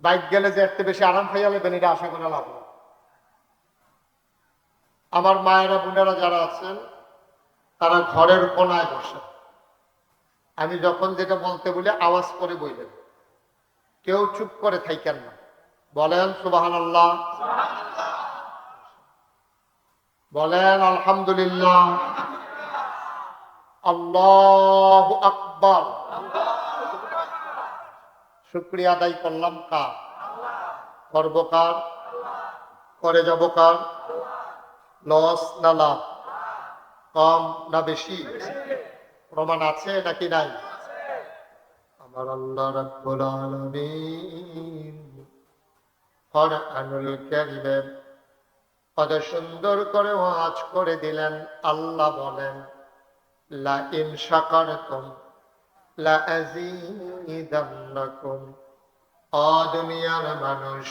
বাইক গেলে যে একটু বেশি আরাম খাইয়া লেবেন এটা আশা করে লাভ না। আমার মায়েরা বোনেরা যারা আছেন তারা ঘরের কোনায় বসেন। আমি যখন যেটা বলতে বলি আওয়াজ করে বলবেন, কেউ চুপ করে থাকেন না, বলেন সুবহানাল্লাহ, বলেন আলহামদুলিল্লাহ। আল্লাহু আকবার। শুকরিয়া আদায় করলাম কার? করব কার? করে যাব কার? লস না লাভ? কম না বেশি? প্রমাণ আছে নাকি নাই? আমার আল্লাহ রাব্বুল আলামিন কুরআনুল কারীমে কত সুন্দর করে ওয়াজ করে দিলেন। আল্লাহ বলেন, লা ইন শাকারতুম লা আযীদান্নাকুম। ও দুনিয়ার মানুষ,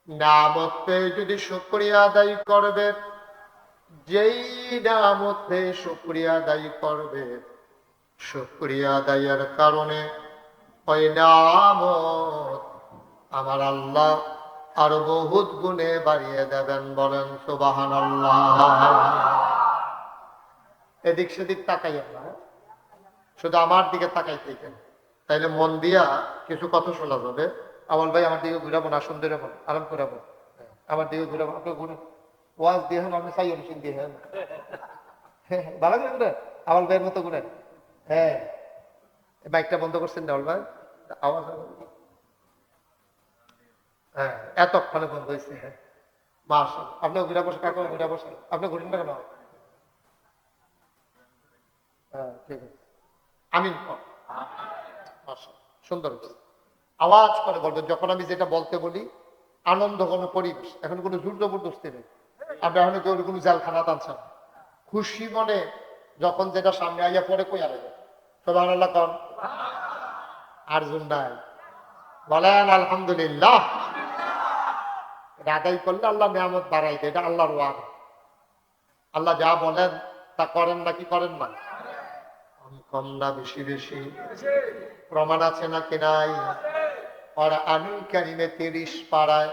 নিয়ামত পেয়ে যদি শুকরিয়া আদায় করবে, যেই নিয়ামত পেয়ে শুকরিয়া আদায় করবে, শুকরিয়া আদায়ের কারণে ওই নিয়ামত আমার আল্লাহ আরো বহুত গুণে বাড়িয়ে দেবেন। বলেন সুবহানাল্লাহ। এদিক সেদিক তাকাইয়েন না, শুধু আমার দিকে তাকাইতে কেন? তাইলে মন দিয়া কিছু কথা শোনা যাবে। আমার ভাই আমার দিকে ঘুরাবো না, সুন্দর আরাম করাবো, আমার দিকে ঘুরাবো। আপনি ঘুরে ওয়াজ দিয়ে হন, আপনি চাই অনুশীল দিয়ে হন, ভালো করে আমার ভাইয়ের মতো ঘুরেন। হ্যাঁ, বাইকটা বন্ধ করছেন না ভাই, আওয়াজ হ্যাঁ এতক্ষণে বন্ধ হয়েছে। হ্যাঁ মাশাআল্লাহ, আপনিও ঘুরে বসে, কাকু ঘুরে বসেন, আপনি ঘুরেন না কেন? হ্যাঁ ঠিক আছে, আমিন। সুন্দর আওয়াজ করে বলবেন। যখন আমি যেটা বলতে বলি, আনন্দ কোনো পরিবেশ, এখন কোনো জোর জবরদস্তি নেই। আপনি এখন কেউ কোনো জেলখানা টানছেন, খুশি মনে যখন যেটা সামনে আইয়া পরে কই আলে সুবহানাল্লাহ কন। আর জোর নাই, বলেন আলহামদুলিল্লাহ। এটা আদায় করলে আল্লাহ নিয়ামত বাড়াই দেয়, এটা আল্লাহর ওয়াদ। আল্লাহ যা বলেন তা করেন নাকি করেন না? কম না বেশি? বেশি। প্রমাণ আছে নাকি নাই? কুরআনুল কারীমে ৩০ পারায়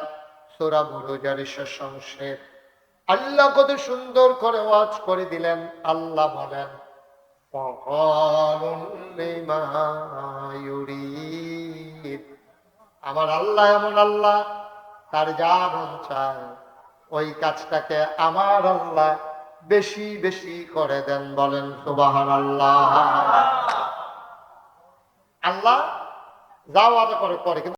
সূরা বুরুজের শেষ অংশে আল্লাহ কত সুন্দর করে ওয়াজ করে দিলেন। আল্লাহ বলেন, ফাআলুন লিমা ইউরিদ। আমার আল্লাহ এমন আল্লাহ, তার যা মন চায় ওই কাজটাকে আমার আল্লাহ বেশি বেশি করে দেন। বলেন সুবহানাল্লাহ। আল্লাহ যা ওয়াদা করে করে, কিন্তু